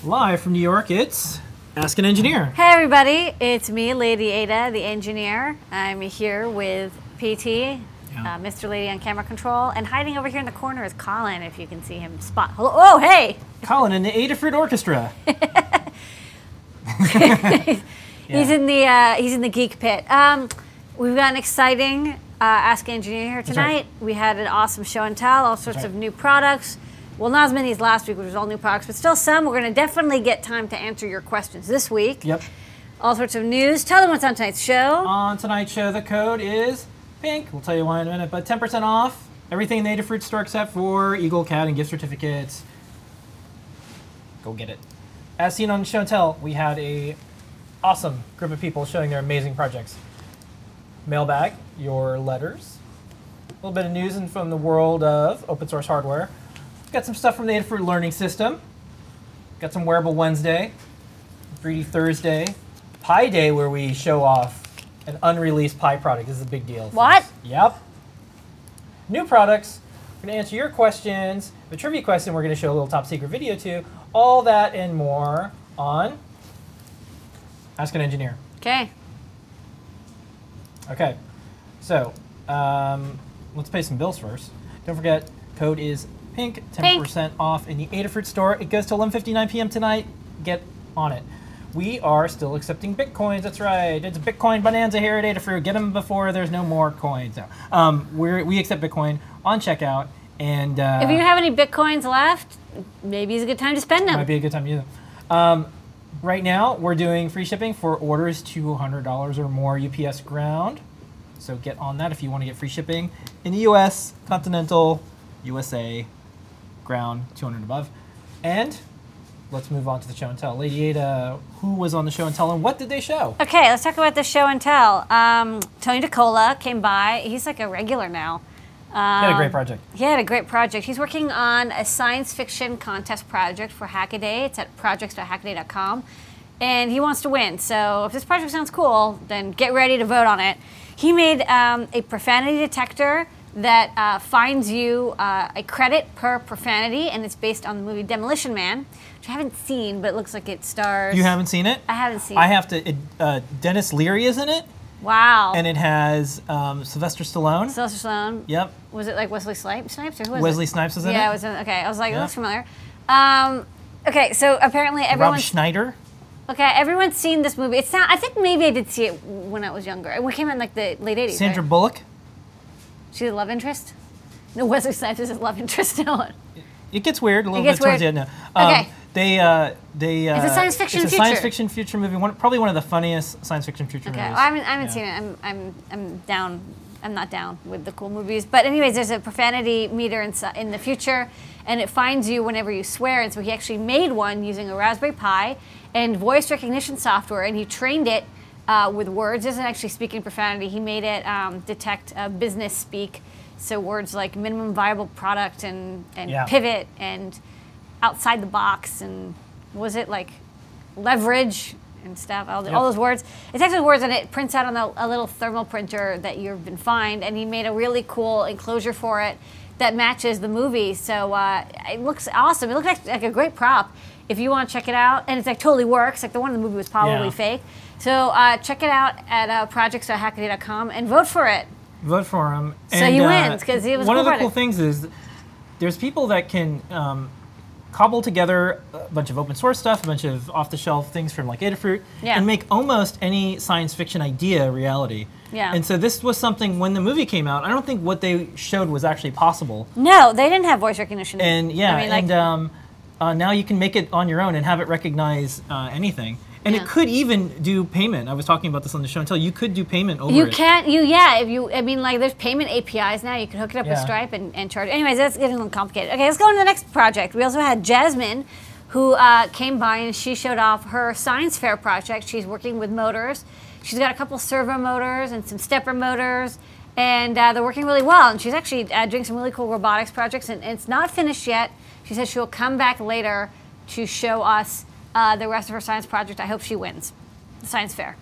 Live from New York, it's Ask an Engineer. Hey everybody, it's me, Lady Ada, the engineer. I'm here with PT, Mr. Lady on camera control, and hiding over here in the corner is Colin, if you can see him spot. Hello, oh, hey! Colin in the Adafruit Orchestra. He's in the geek pit. We've got an exciting Ask an Engineer here tonight. Right. We had an awesome show and tell, all sorts of new products. Well, not as many as last week, which was all new products, but still some. We're going to definitely get time to answer your questions this week. Yep. All sorts of news. Tell them what's on tonight's show. On tonight's show, the code is pink. We'll tell you why in a minute, but 10% off everything in the Adafruit store except for Eagle Cat and gift certificates. Go get it. As seen on show and tell, we had a awesome group of people showing their amazing projects. Mailbag, your letters. A little bit of news from the world of open source hardware. Got some stuff from the Adafruit Learning System. Got some Wearable Wednesday, 3D Thursday, Pi Day, where we show off an unreleased Pi product. This is a big deal. What? Yep. New products. We're going to answer your questions. The trivia question we're going to show a little top secret video to. All that and more on Ask an Engineer. Okay. Okay. So let's pay some bills first. Don't forget, code is pink, 10% off in the Adafruit store. It goes till 11:59 p.m. tonight. Get on it. We are still accepting Bitcoins. That's right. It's a Bitcoin bonanza here at Adafruit. Get them before there's no more coins. So, we accept Bitcoin on checkout. And if you have any Bitcoins left, maybe it's a good time to spend them. Might be a good time to use them. Right now, we're doing free shipping for orders $200 or more UPS ground. So get on that if you want to get free shipping in the U.S., continental, USA, ground, 200 above. And let's move on to the show and tell. Lady Ada, who was on the show and tell and what did they show? Okay, let's talk about the show and tell. Tony DeCola came by. He's like a regular now. He had a great project. He had a great project. He's working on a science fiction contest project for Hackaday. It's at projects.hackaday.com. And he wants to win. So if this project sounds cool, then get ready to vote on it. He made a profanity detector that finds you a credit per profanity, and it's based on the movie Demolition Man, which I haven't seen, but it looks like it stars... You haven't seen it? I haven't seen it. I have to... Dennis Leary is in it. Wow. And it has Sylvester Stallone. Sylvester Stallone. Yep. Was it like Wesley Snipes, or who was Wesley it? Snipes was in it? Yeah, it was in, okay. I was like, that looks familiar. Okay, so apparently everyone... Rob Schneider. Okay, everyone's seen this movie. It's not... I think maybe I did see it when I was younger. It came out in like the late 80s, Sandra right? Bullock. She's a love interest? No, Wesley Snipes is a love interest. It gets weird a little bit towards the end now. Okay. It's a science fiction It's a science fiction future movie. Probably one of the funniest science fiction future movies. Okay, well, I haven't seen it. I'm down. I'm not down with the cool movies. But anyways, there's a profanity meter in the future, and it finds you whenever you swear. And so he actually made one using a Raspberry Pi and voice recognition software, and he trained it with words. It doesn't actually speak in profanity. He made it detect business speak. So words like minimum viable product and pivot and outside the box and was it like leverage and stuff, all those words. It takes those words and it prints out on a little thermal printer that you've been fined, and he made a really cool enclosure for it that matches the movie. So it looks awesome. It looks like a great prop. If you want to check it out, and it's like totally works, like the one in the movie was probably fake. So check it out at projects.hackaday.com and vote for it. Vote for him. So he wins because he was one of the cool things is there's people that can cobble together a bunch of open source stuff, a bunch of off-the-shelf things from like Adafruit, and make almost any science fiction idea a reality. Yeah. And so this was something when the movie came out, I don't think what they showed was actually possible. No, they didn't have voice recognition. And yeah, I mean, now you can make it on your own and have it recognize anything. And it could even do payment. I was talking about this on the show and tell. You could do payment over it. I mean, like, there's payment APIs now. You can hook it up with Stripe and charge. Anyways, that's getting a little complicated. Okay, let's go on to the next project. We also had Jasmine, who came by and she showed off her science fair project. She's working with motors. She's got a couple servo motors and some stepper motors, and they're working really well. And she's actually doing some really cool robotics projects, and it's not finished yet. She says she'll come back later to show us the rest of her science project. I hope she wins the science fair.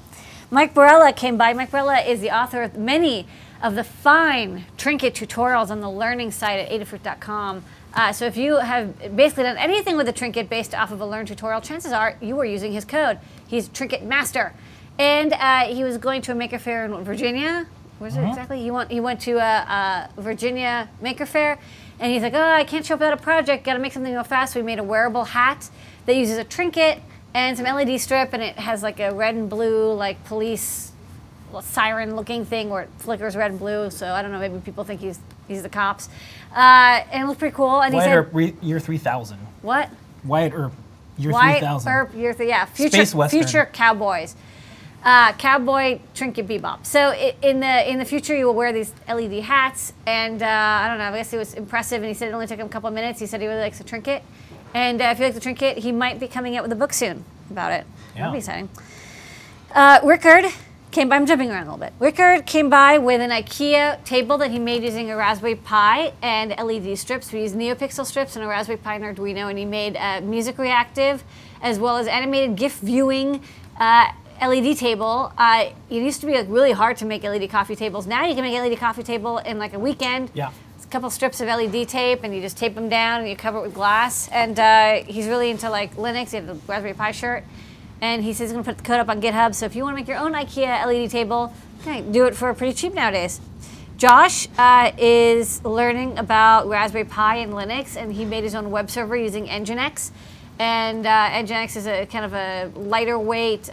Mike Barella came by. Mike Barella is the author of many of the fine trinket tutorials on the learning site at adafruit.com. So if you have basically done anything with a trinket based off of a learned tutorial, chances are you are using his code. He's Trinket Master. And he was going to a maker fair in Virginia. Where's it exactly? He went to a Virginia maker fair, and he's like, oh, I can't show up without a project. Got to make something go fast. So we made a wearable hat that uses a trinket and some LED strip, and it has like a red and blue like police siren-looking thing where it flickers red and blue. So I don't know. Maybe people think he's the cops. And it looks pretty cool. And Wyatt he Earp, said, year 3000. what? Wyatt Earp, year Wyatt 3000. Earp, year yeah. Space Western. Future cowboys. Cowboy trinket bebop. So in the future, you will wear these LED hats, and I don't know. I guess it was impressive, and he said it only took him a couple of minutes. He said he really likes the trinket, and if you like the trinket, he might be coming out with a book soon about it. Yeah. That'll be exciting. Rickard came by. I'm jumping around a little bit. Rickard came by with an IKEA table that he made using a Raspberry Pi and LED strips. We used NeoPixel strips and a Raspberry Pi and Arduino, and he made music reactive as well as animated GIF viewing. LED table. It used to be like really hard to make LED coffee tables. Now you can make LED coffee table in like a weekend. Yeah. It's a couple strips of LED tape, and you just tape them down, and you cover it with glass. And he's really into like Linux. He had the Raspberry Pi shirt, and he says he's going to put the code up on GitHub. So if you want to make your own IKEA LED table, you can do it for pretty cheap nowadays. Josh is learning about Raspberry Pi and Linux, and he made his own web server using Nginx. And Nginx is a kind of a lighter weight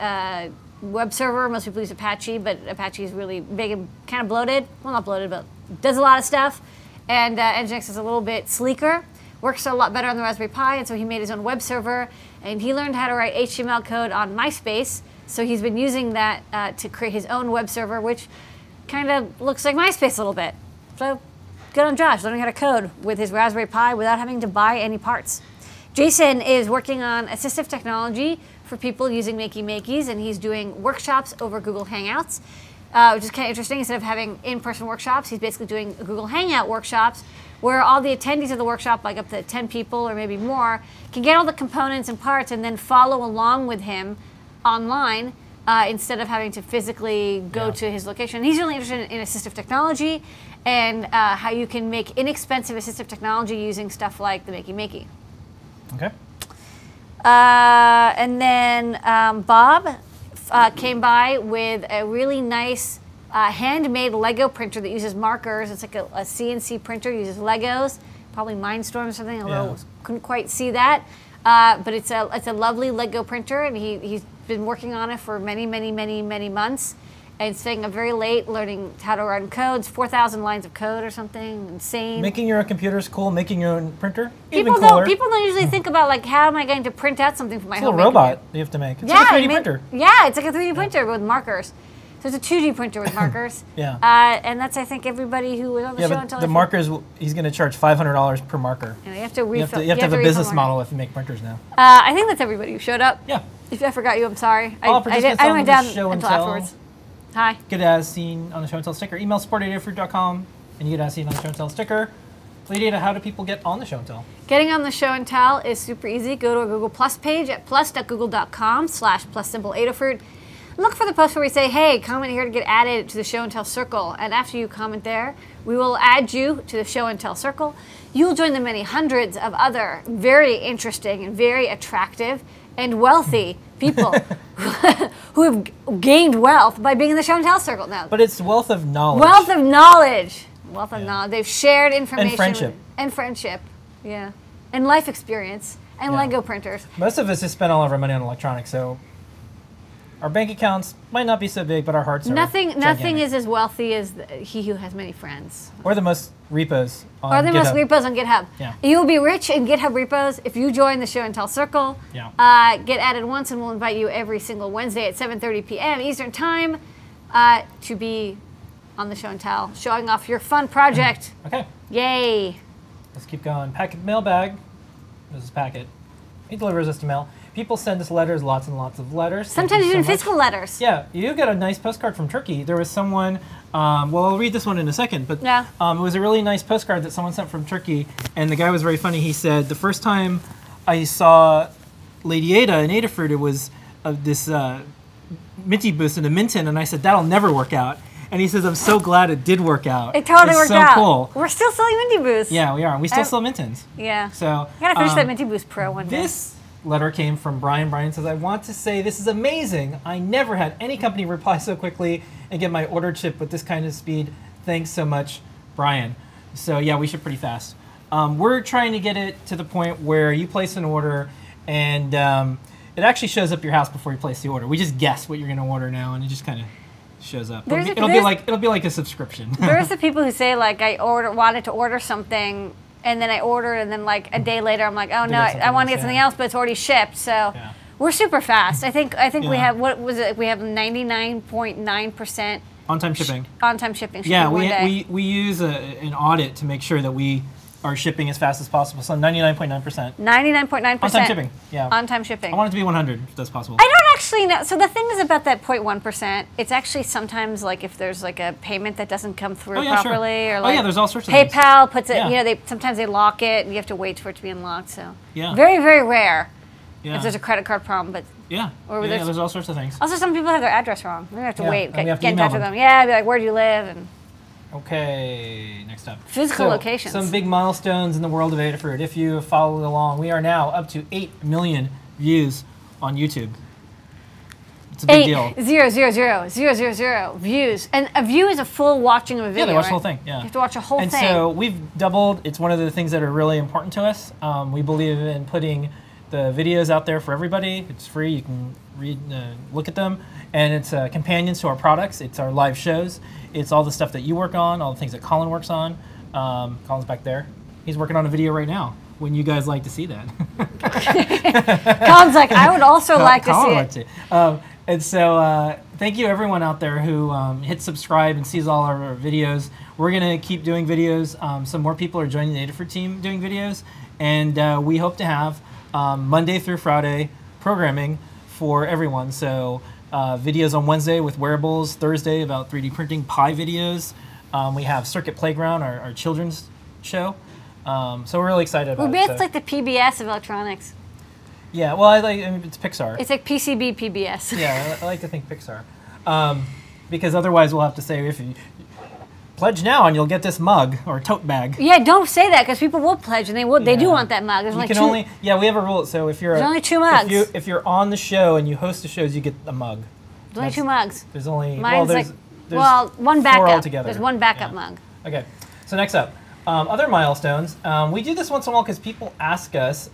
web server. Most people use Apache, but Apache is really big and kind of bloated. Well, not bloated, but does a lot of stuff. And Nginx is a little bit sleeker, works a lot better on the Raspberry Pi, and so he made his own web server. And he learned how to write HTML code on MySpace, so he's been using that to create his own web server, which kind of looks like MySpace a little bit. So good on Josh, learning how to code with his Raspberry Pi without having to buy any parts. Jason is working on assistive technology for people using Makey Makeys, and he's doing workshops over Google Hangouts, which is kind of interesting. Instead of having in-person workshops, he's basically doing Google Hangout workshops where all the attendees of the workshop, like up to 10 people or maybe more, can get all the components and parts and then follow along with him online instead of having to physically go to his location. He's really interested in assistive technology and how you can make inexpensive assistive technology using stuff like the Makey Makey. Okay. And then Bob came by with a really nice handmade Lego printer that uses markers. It's like a CNC printer, uses Legos, probably Mindstorm or something, although couldn't quite see that. But it's a lovely Lego printer, and he's been working on it for many months. And staying up very late, learning how to run codes, 4,000 lines of code or something, insane. Making your own computer is cool. Making your own printer, People even cooler. People don't usually think about like, how am I going to print out something for my It's a home little robot computer? you have to make. It's like a 3D printer. Yeah, it's like a 3D printer with markers. So it's a 2D printer with markers. Yeah. And that's, I think, everybody who was on the show but until the markers, he's going to charge $500 per marker. You have to refill. You have to have a business model if you make printers now. I think that's everybody who showed up. Yeah. If I forgot you, I'm sorry. All I participants didn't on write the down show and until tell. afterwards. Hi. Get as seen on the show and tell sticker. Email support@adafruit.com and you get as seen on the show and tell sticker. Lady Ada, how do people get on the show and tell? Getting on the show and tell is super easy. Go to our Google Plus page at plus.google.com/plus_Adafruit. Look for the post where we say, hey, comment here to get added to the show and tell circle. And after you comment there, we will add you to the show and tell circle. You'll join the many hundreds of other very interesting and very attractive and wealthy people who have gained wealth by being in the show and tell circle now. But it's wealth of knowledge. Wealth of knowledge. Wealth of knowledge. They've shared information. And friendship. And friendship, yeah. And life experience. And Lego printers. Most of us just spend all of our money on electronics, so our bank accounts might not be so big, but our hearts are Nothing gigantic. is as wealthy as he who has many friends. Or the most repos on Or the most GitHub. repos on GitHub. Yeah. You will be rich in GitHub repos if you join the show and tell circle. Yeah. Get added once, and we'll invite you every single Wednesday at 7:30 p.m. Eastern Time to be on the show and tell, showing off your fun project. Okay. Yay. Let's keep going. Packet mailbag. This is Packet. He delivers us to mail. People send us letters, lots and lots of letters. Thank Sometimes you even so much. physical letters. Yeah, you got a nice postcard from Turkey. There was someone, well, I'll read this one in a second, but Yeah. it was a really nice postcard that someone sent from Turkey, and the guy was very funny. He said, the first time I saw Lady Ada in Adafruit, it was this Minty boost in a Minton, and I said, that'll never work out. And he says, I'm so glad it did work out. It totally worked out. So cool. We're still selling Minty Boosts. Yeah, we are. We still sell Mintons. Yeah. So I gotta finish that Minty Boost Pro one day. This letter came from Brian. Brian says, I want to say this is amazing. I never had any company reply so quickly and get my order shipped with this kind of speed. Thanks so much, Brian. So yeah, we ship pretty fast. We're trying to get it to the point where you place an order and it actually shows up your house before you place the order. We just guess what you're going to order now, and it just kind of shows up. It'll be like a subscription. There's the people who say like wanted to order something, and then I ordered, and then like a day later I'm like, oh no, I want to get something else, but it's already shipped. So we're super fast. I think we have, what was it? We have 99.9% on-time shipping. On-time shipping. Yeah, we use an audit to make sure that we are shipping as fast as possible. So 99.9%. 99.9%. On-time shipping. Yeah. On-time shipping. I want it to be 100 if that's possible. I don't actually know. So the thing is about that 0.1%, it's actually sometimes like if there's like a payment that doesn't come through properly, or like there's all sorts of PayPal things. puts it. You know, sometimes they lock it, and you have to wait for it to be unlocked. So very, very rare if there's a credit card problem, but. Yeah. There's all sorts of things. Also, some people have their address wrong. We have to wait, get in touch with them. Be like, where do you live? And okay, next up. Physical locations. Some big milestones in the world of Adafruit. If you have followed along, we are now up to 8 million views on YouTube. It's a big deal. 0,000,000 views. And a view is a full watching of a video. Yeah, they watch the whole thing. Yeah. You have to watch a whole thing. And so we've doubled. It's one of the things that are really important to us. We believe in putting the videos out there for everybody. It's free. You can read, look at them. And it's companions to our products. It's our live shows. It's all the stuff that you work on, all the things that Colin works on. Colin's back there. He's working on a video right now. Wouldn't you guys like to see that? Colin's like, I would also like to see it. And so thank you everyone out there who hits subscribe and sees all our videos. We're going to keep doing videos. Some more people are joining the Adafruit team doing videos. And we hope to have Monday through Friday programming for everyone. So videos on Wednesday with wearables, Thursday about 3D printing pie videos. We have Circuit Playground, our children's show. So we're really excited about it. It's like the PBS of electronics. Yeah, well, I mean, it's Pixar. It's like PCB PBS. Yeah, I like to think Pixar. Because otherwise we'll have to say, if you pledge now and you'll get this mug or tote bag. Yeah, don't say that because people will pledge and they do want that mug. There's only two. We have a rule. So if there's only 2 mugs. If you're on the show and you host the shows, you get a mug. There's only 2 mugs. There's only there's one 4 backup. altogether. There's one backup mug. Okay, so next up, other milestones. We do this once in a while because people ask us.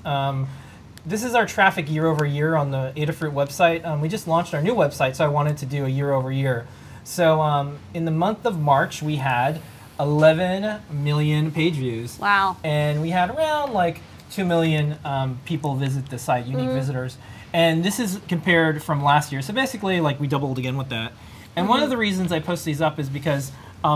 This is our traffic year over year on the Adafruit website. We just launched our new website, so I wanted to do a year over year. So in the month of March, we had 11 million page views. Wow. And we had around like 2 million people visit the site, unique visitors. And this is compared from last year. So basically, like, we doubled again with that. And one of the reasons I post these up is because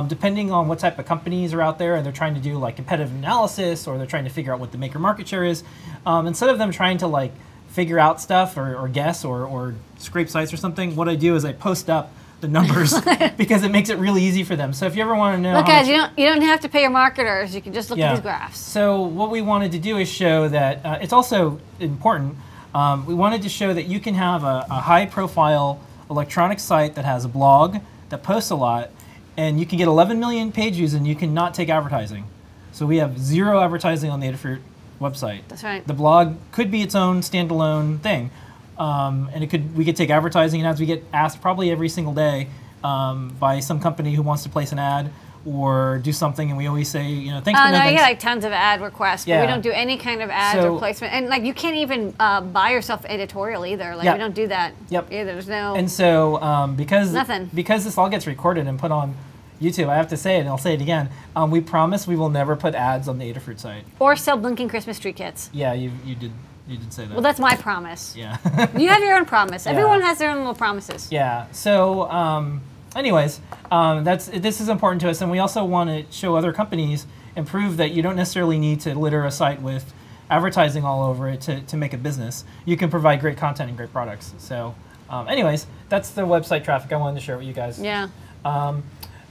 depending on what type of companies are out there and they're trying to do like competitive analysis or they're trying to figure out what the maker market share is, instead of them trying to like figure out stuff or guess or scrape sites or something, what I do is I post up the numbers because it makes it really easy for them. So if you ever want to know, look, guys, you don't have to pay your marketers. You can just look at these graphs. So what we wanted to do is show that it's also important. We wanted to show that you can have a high-profile electronic site that has a blog that posts a lot, and you can get 11 million page views, and you can not take advertising. So we have 0 advertising on the Adafruit website. That's right. The blog could be its own standalone thing. And we could take advertising ads. We get asked probably every single day by some company who wants to place an ad or do something, and we always say, thanks. Oh no, you get like tons of ad requests, but we don't do any kind of ads or placement, and like you can't even buy yourself editorial either. Like we don't do that. Yep. Either. There's no. And so because nothing. Because this all gets recorded and put on YouTube, I have to say it, and I'll say it again. We promise we will never put ads on the Adafruit site or sell blinking Christmas tree kits. Yeah, you did. You did say that. Well, that's my promise. Yeah. You have your own promise. Everyone has their own little promises. Yeah. So, anyways, this is important to us, and we also want to show other companies and prove that you don't necessarily need to litter a site with advertising all over it to make a business. You can provide great content and great products. So, anyways, that's the website traffic I wanted to share with you guys. Yeah. On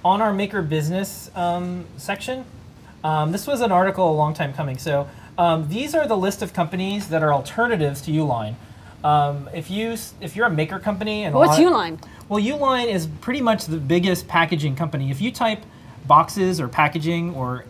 our Maker Business section, this was an article a long time coming. So. These are the list of companies that are alternatives to Uline. if you're a maker company and What's Uline? Well, Uline is pretty much the biggest packaging company. If you type boxes or packaging or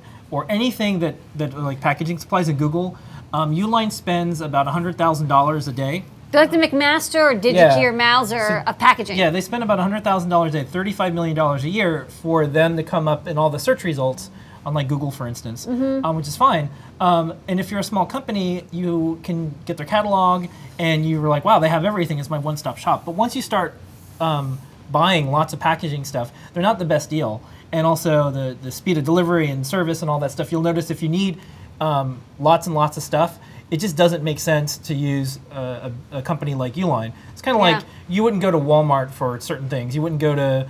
anything that like packaging supplies in Google, Uline spends about $100,000 a day. They're like the McMaster or DigiKey or Mauser of packaging. Yeah, they spend about $100,000 a day, $35 million a year for them to come up in all the search results on like Google, for instance, which is fine. And if you're a small company, you can get their catalog and you're like, wow, they have everything. It's my one-stop shop. But once you start buying lots of packaging stuff, they're not the best deal. And also the speed of delivery and service and all that stuff, you'll notice if you need lots and lots of stuff, it just doesn't make sense to use a company like Uline. It's kind of like you wouldn't go to Walmart for certain things. You wouldn't go to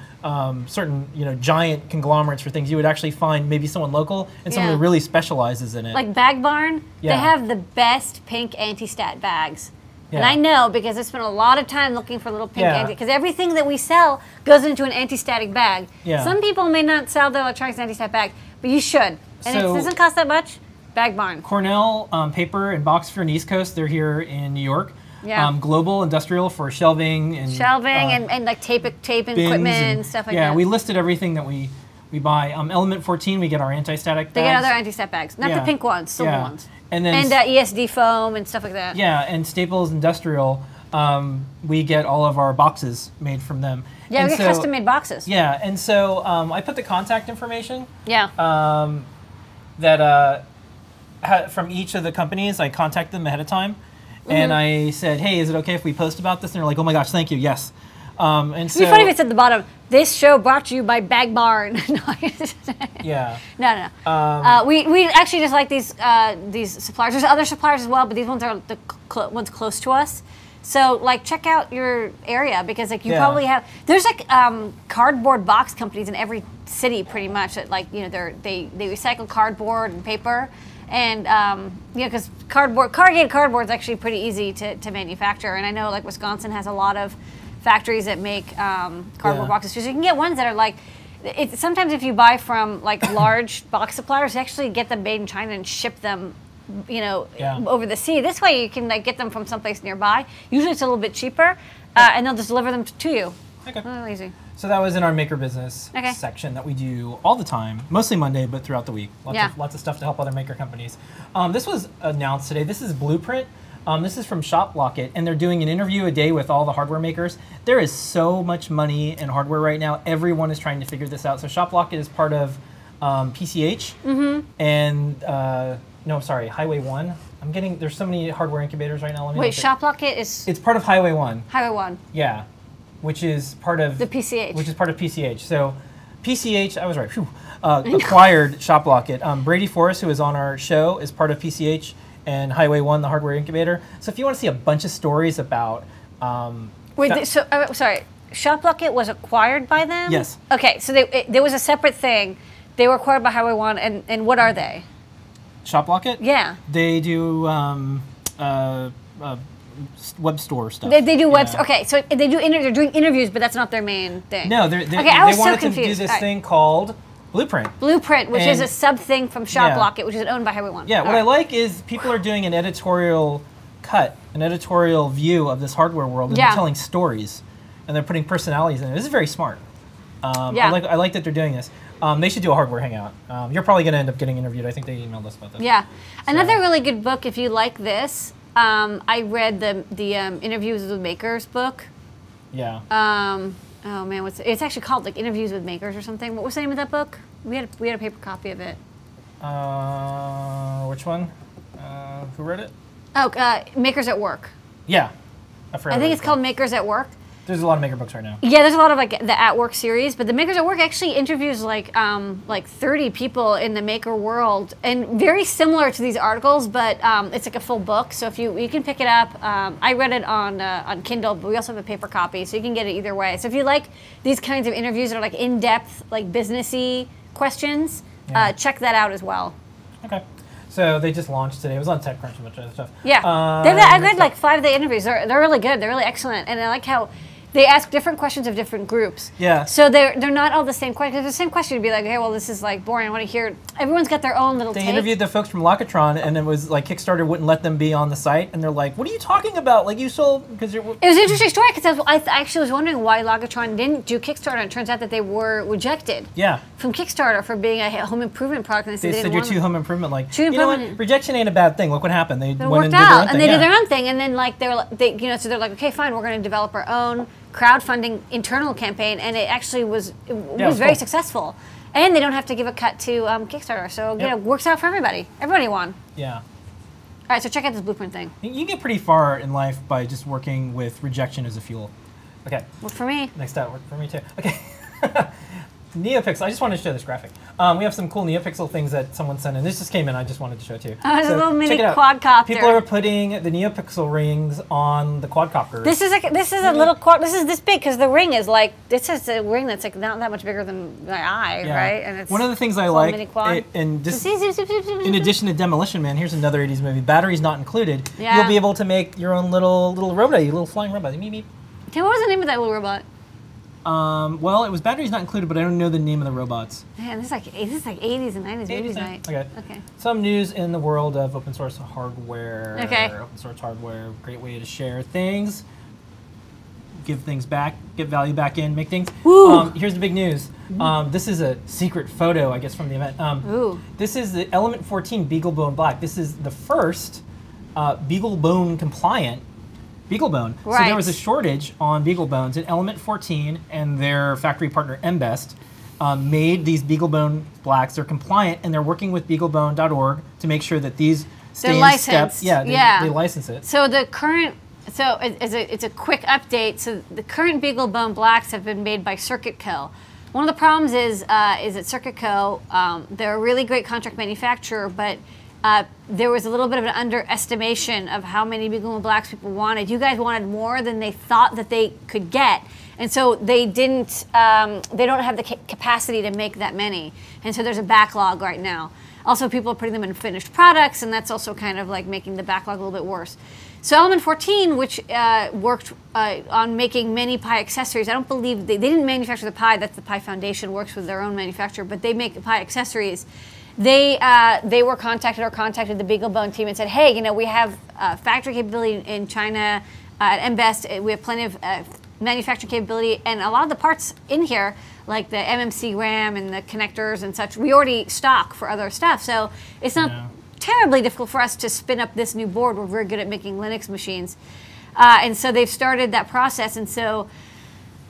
certain giant conglomerates for things. You would actually find maybe someone local and someone who really specializes in it. Like Bag Barn, they have the best pink anti-stat bags. Yeah. And I know because I spent a lot of time looking for little pink anti, because everything that we sell goes into an anti-static bag. Yeah. Some people may not sell their electronics in anti-stat bag, but you should. And it doesn't cost that much. Bag Barn. Cornell paper and box for the East Coast. They're here in New York. Yeah. Global Industrial for shelving and like tape equipment and stuff like that. Yeah, we listed everything that we buy. Element 14, we get our anti-static bags. They get other anti-stat bags, not the pink ones, silver ones. And then ESD foam and stuff like that. Yeah, and Staples Industrial, we get all of our boxes made from them. Yeah, and we get custom-made boxes. Yeah, and so I put the contact information. Yeah. From each of the companies, I contact them ahead of time, and I said, "Hey, is it okay if we post about this?" And they're like, "Oh my gosh, thank you, yes." And so it'd be funny if it said at the bottom, "This show brought to you by Bag Barn." Yeah. No. We actually just like these suppliers. There's other suppliers as well, but these ones are the ones close to us. So like check out your area because like you probably have. There's like cardboard box companies in every city pretty much that like they recycle cardboard and paper. And because corrugated cardboard is actually pretty easy to manufacture, and I know like Wisconsin has a lot of factories that make cardboard boxes. So you can get ones that are like, sometimes if you buy from like large box suppliers, you actually get them made in China and ship them, over the sea. This way you can like get them from someplace nearby. Usually it's a little bit cheaper, and they'll just deliver them to you. Okay. Really easy. So that was in our maker business section that we do all the time, mostly Monday, but throughout the week. Lots of stuff to help other maker companies. This was announced today. This is Blueprint. This is from ShopLocket, and they're doing an interview a day with all the hardware makers. There is so much money in hardware right now. Everyone is trying to figure this out. So ShopLocket is part of PCH, and no, sorry, Highway 1. There's so many hardware incubators right now. Wait, ShopLocket is? It's part of Highway 1. Highway 1. Yeah. Which is part of the PCH. Which is part of PCH. So PCH, I was right, acquired ShopLocket. Brady Forrest, who is on our show, is part of PCH and Highway 1, the hardware incubator. So if you want to see a bunch of stories about... sorry, ShopLocket was acquired by them? Yes. Okay, so there was a separate thing. They were acquired by Highway 1, and what are they? ShopLocket? Yeah. They do... web store stuff. They do web. Okay, so they're doing interviews, but that's not their main thing. No, they wanted to do this thing called Blueprint. Blueprint, which is a sub thing from ShopLocket, which is owned by Highway 1. Yeah, what I like is people are doing an editorial cut, an editorial view of this hardware world, and they're telling stories, and they're putting personalities in it. This is very smart. I like that they're doing this. They should do a hardware hangout. You're probably going to end up getting interviewed. I think they emailed us about this. Yeah. Another really good book, if you like this, I read the Interviews with Makers book. Yeah. Oh man, it's actually called like Interviews with Makers or something. What was the name of that book? We had a paper copy of it. Which one? Who read it? Oh, Makers at Work. Yeah. I think it's called Makers at Work. There's a lot of maker books right now. Yeah, there's a lot of like the At Work series, but the Makers at Work actually interviews like 30 people in the maker world, and very similar to these articles, but it's like a full book. So if you can pick it up, I read it on Kindle, but we also have a paper copy, so you can get it either way. So if you like these kinds of interviews that are like in-depth, like businessy questions, check that out as well. Okay. So they just launched today. It was on TechCrunch and a bunch of other stuff. Yeah, I read like 5 of the interviews. They're really good. They're really excellent, and I like how They ask different questions of different groups. Yeah. So they're not all the same question. The same question would be like, okay, well, this is like boring. I want to hear. Everyone's got their own little They take. interviewed the folks from Locatron, and it was like Kickstarter wouldn't let them be on the site, and they're like, "What are you talking about? Like you sold because you're." It was an interesting story because I actually was wondering why Locatron didn't do Kickstarter, and it turns out that they were rejected. Yeah. From Kickstarter for being a home improvement product, and They said you're too home improvement. Like, Too you know what? improvement. Rejection ain't a bad thing. Look what happened. They It went worked and did their own out, thing. and they yeah. did their own thing, and then like so they're like, okay, fine, we're going to develop our own crowdfunding internal campaign, and it actually was very cool. successful, and they don't have to give a cut to Kickstarter, so you know, works out for everybody. Everybody won. Yeah. All right, so check out this blueprint thing. You get pretty far in life by just working with rejection as a fuel. Okay. Worked for me. Next up, worked for me too. Okay. NeoPixel. I just wanted to show this graphic. We have some cool NeoPixel things that someone sent in. This just came in. I just wanted to show it to you. Oh, it's a little mini check it out. quadcopter. People are putting the NeoPixel rings on the quadcopters. This is a little quad. This is this big because the ring is like this is a ring that's like not that much bigger than my eye, Yeah. right? And it's one of the things I a like, mini quad. and just in addition to Demolition Man, here's another 80s movie. Batteries not included. Yeah. You'll be able to make your own little robot, your little flying robot. Beep, beep. Okay, what was the name of that little robot? Well, it was batteries not included, but I don't know the name of the robots. Man, this is like 80s and 90s movies night. Okay. Okay. Some news in the world of open source hardware. Okay. Open source hardware, great way to share things, give things back, get value back in, make things. Woo. Here's the big news. This is a secret photo, I guess, from the event. Ooh. This is the Element 14 BeagleBone Black. This is the first BeagleBone compliant BeagleBone. Right. So there was a shortage on BeagleBones, and Element 14 and their factory partner Mbest made these BeagleBone Blacks. They're compliant, and they're working with BeagleBone.org to make sure that these stay in step. licensed. Yeah, they license it. So the current, it's a quick update. So the current BeagleBone Blacks have been made by Circuit Co. One of the problems is that Circuit Co. They're a really great contract manufacturer, but there was a little bit of an underestimation of how many BeagleBone Blacks people wanted. You guys wanted more than they thought that they could get, and so they didn't. They don't have the capacity to make that many, and so there's a backlog right now. Also, people are putting them in finished products, and that's also kind of like making the backlog a little bit worse. So Element 14, which worked on making many Pi accessories, I don't believe they didn't manufacture the Pi. That's the Pi Foundation works with their own manufacturer, but they make Pi accessories. They were contacted the BeagleBone team and said, hey, you know, we have factory capability in China at Mbest. We have plenty of manufacturing capability, and a lot of the parts in here, like the MMC RAM and the connectors and such, we already stock for other stuff. So it's not terribly difficult for us to spin up this new board. We're very good at making Linux machines. And so they've started that process. And so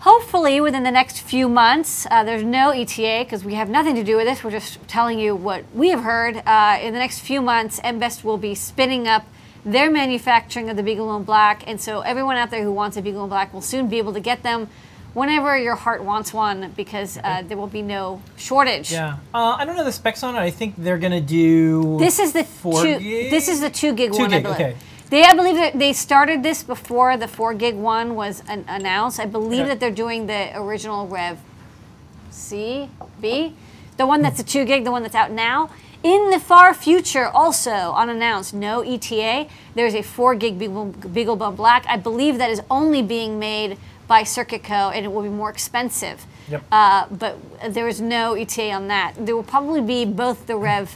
hopefully within the next few months, there's no ETA because we have nothing to do with this. We're just telling you what we have heard. In the next few months, Mbest will be spinning up their manufacturing of the BeagleBone Black. And so everyone out there who wants a BeagleBone Black will soon be able to get them whenever your heart wants one, because there will be no shortage. Yeah, I don't know the specs on it. I think they're gonna do. This is the 4 gig? This is the 2 gig 2 one. gig, I believe. okay. I believe that they started this before the 4 gig one was announced. I believe that they're doing the original Rev C, B, the one that's a 2 gig, the one that's out now. In the far future, also unannounced, no ETA, there's a 4 gig BeagleBone Black. I believe that is only being made by Circuit Co. and it will be more expensive. Yep. But there is no ETA on that. There will probably be both the Rev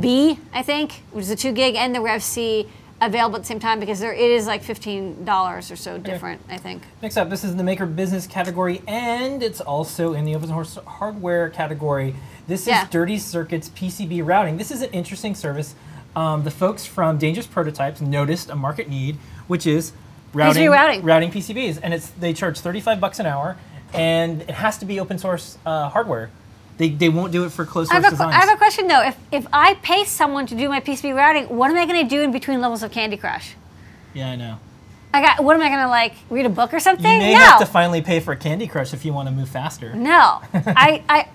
B, I think, which is a 2 gig, and the Rev C available at the same time, because it is like $15 or so different, I think. Next up, this is the maker business category, and it's also in the open source hardware category. This is Dirty Circuits PCB routing. This is an interesting service. The folks from Dangerous Prototypes noticed a market need, which is routing PCBs, and they charge $35 an hour, and it has to be open source hardware. They won't do it for closed source designs. I have a question though. If I pay someone to do my PCB routing, what am I going to do in between levels of Candy Crush? Yeah, I know. What am I going to, like, read a book or something? You may have to finally pay for Candy Crush if you want to move faster. No, I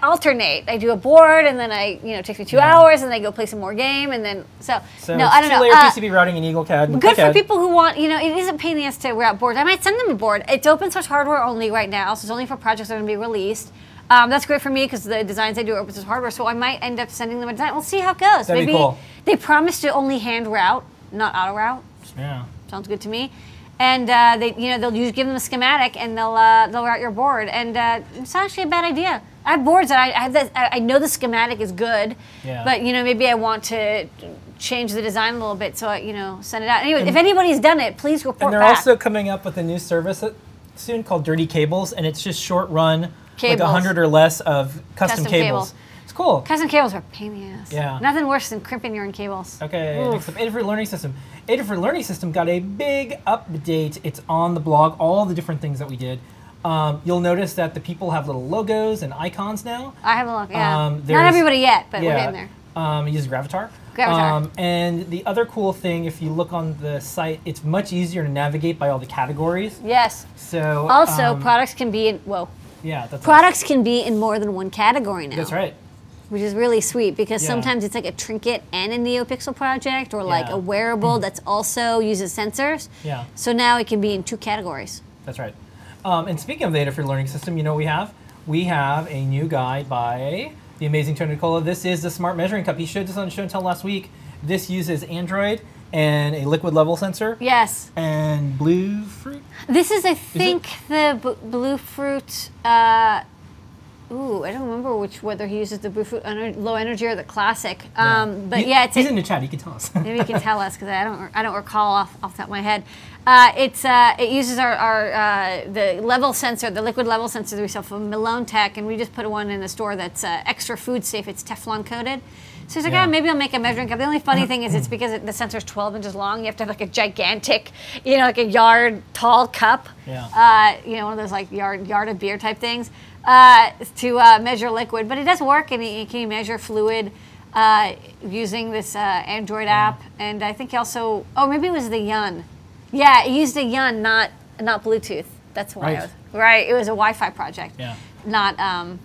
alternate. I do a board, and then it takes me 2 hours, and then I go play some more game, and then no, I don't know. Two-layer PCB routing in EagleCAD. Good for people who want. It is a pain in the ass to route boards. I might send them a board. It's open source hardware only right now, so it's only for projects that are going to be released. That's great for me because the designs I do are open source hardware, so I might end up sending them a design. We'll see how it goes. That'd be cool. They promise to only hand route, not auto route. Yeah. Sounds good to me. and they'll give them a schematic and they'll route your board, and it's not actually a bad idea. I have boards that I know the schematic is good, but maybe I want to change the design a little bit, so send it out. Anyway, if anybody's done it, please report back. And they're also coming up with a new service soon called Dirty Cables, and it's just short run, like 100 or less of custom cables. It's cool. Custom cables are a pain in the ass. Yeah. Nothing worse than crimping your own cables. Okay, next up, Adafruit Learning System. Adafruit Learning System got a big update. It's on the blog, all the different things that we did. You'll notice that the people have little logos and icons now. I have a look, yeah. Not everybody yet, but we're getting there. We use Gravatar. And the other cool thing, if you look on the site, it's much easier to navigate by all the categories. Yes. So also, products can be in products can be in more than one category now. That's right. Which is really sweet, because sometimes it's like a trinket and a NeoPixel project, or like a wearable that's also uses sensors. Yeah. So now it can be in 2 categories. That's right. And speaking of the Adafruit Learning System, you know what we have? We have a new guide by the amazing Tony Nicola. This is the Smart Measuring Cup. He showed this on Show and Tell last week. This uses Android and a liquid level sensor. Yes. And Bluefruit. This is, I think, the Bluefruit. Ooh, I don't remember whether he uses the Bluefruit low energy or the classic. But he's in the chat. He can tell us. Maybe he can tell us, because I don't recall off the top of my head. It uses the level sensor, the liquid level sensor that we sell from Malone Tech, and we just put one in the store that's extra food safe. It's Teflon coated. So he's like, maybe I'll make a measuring cup. The only funny thing is, it's because the sensor's 12 inches long. You have to have like a gigantic, like a yard tall cup. Yeah. One of those like yard of beer type things. To measure liquid, but it does work, and you can measure fluid using this Android app, and I think also, maybe it was the Yun. Yeah, it used a Yun, not Bluetooth. That's why it was a Wi-Fi project, not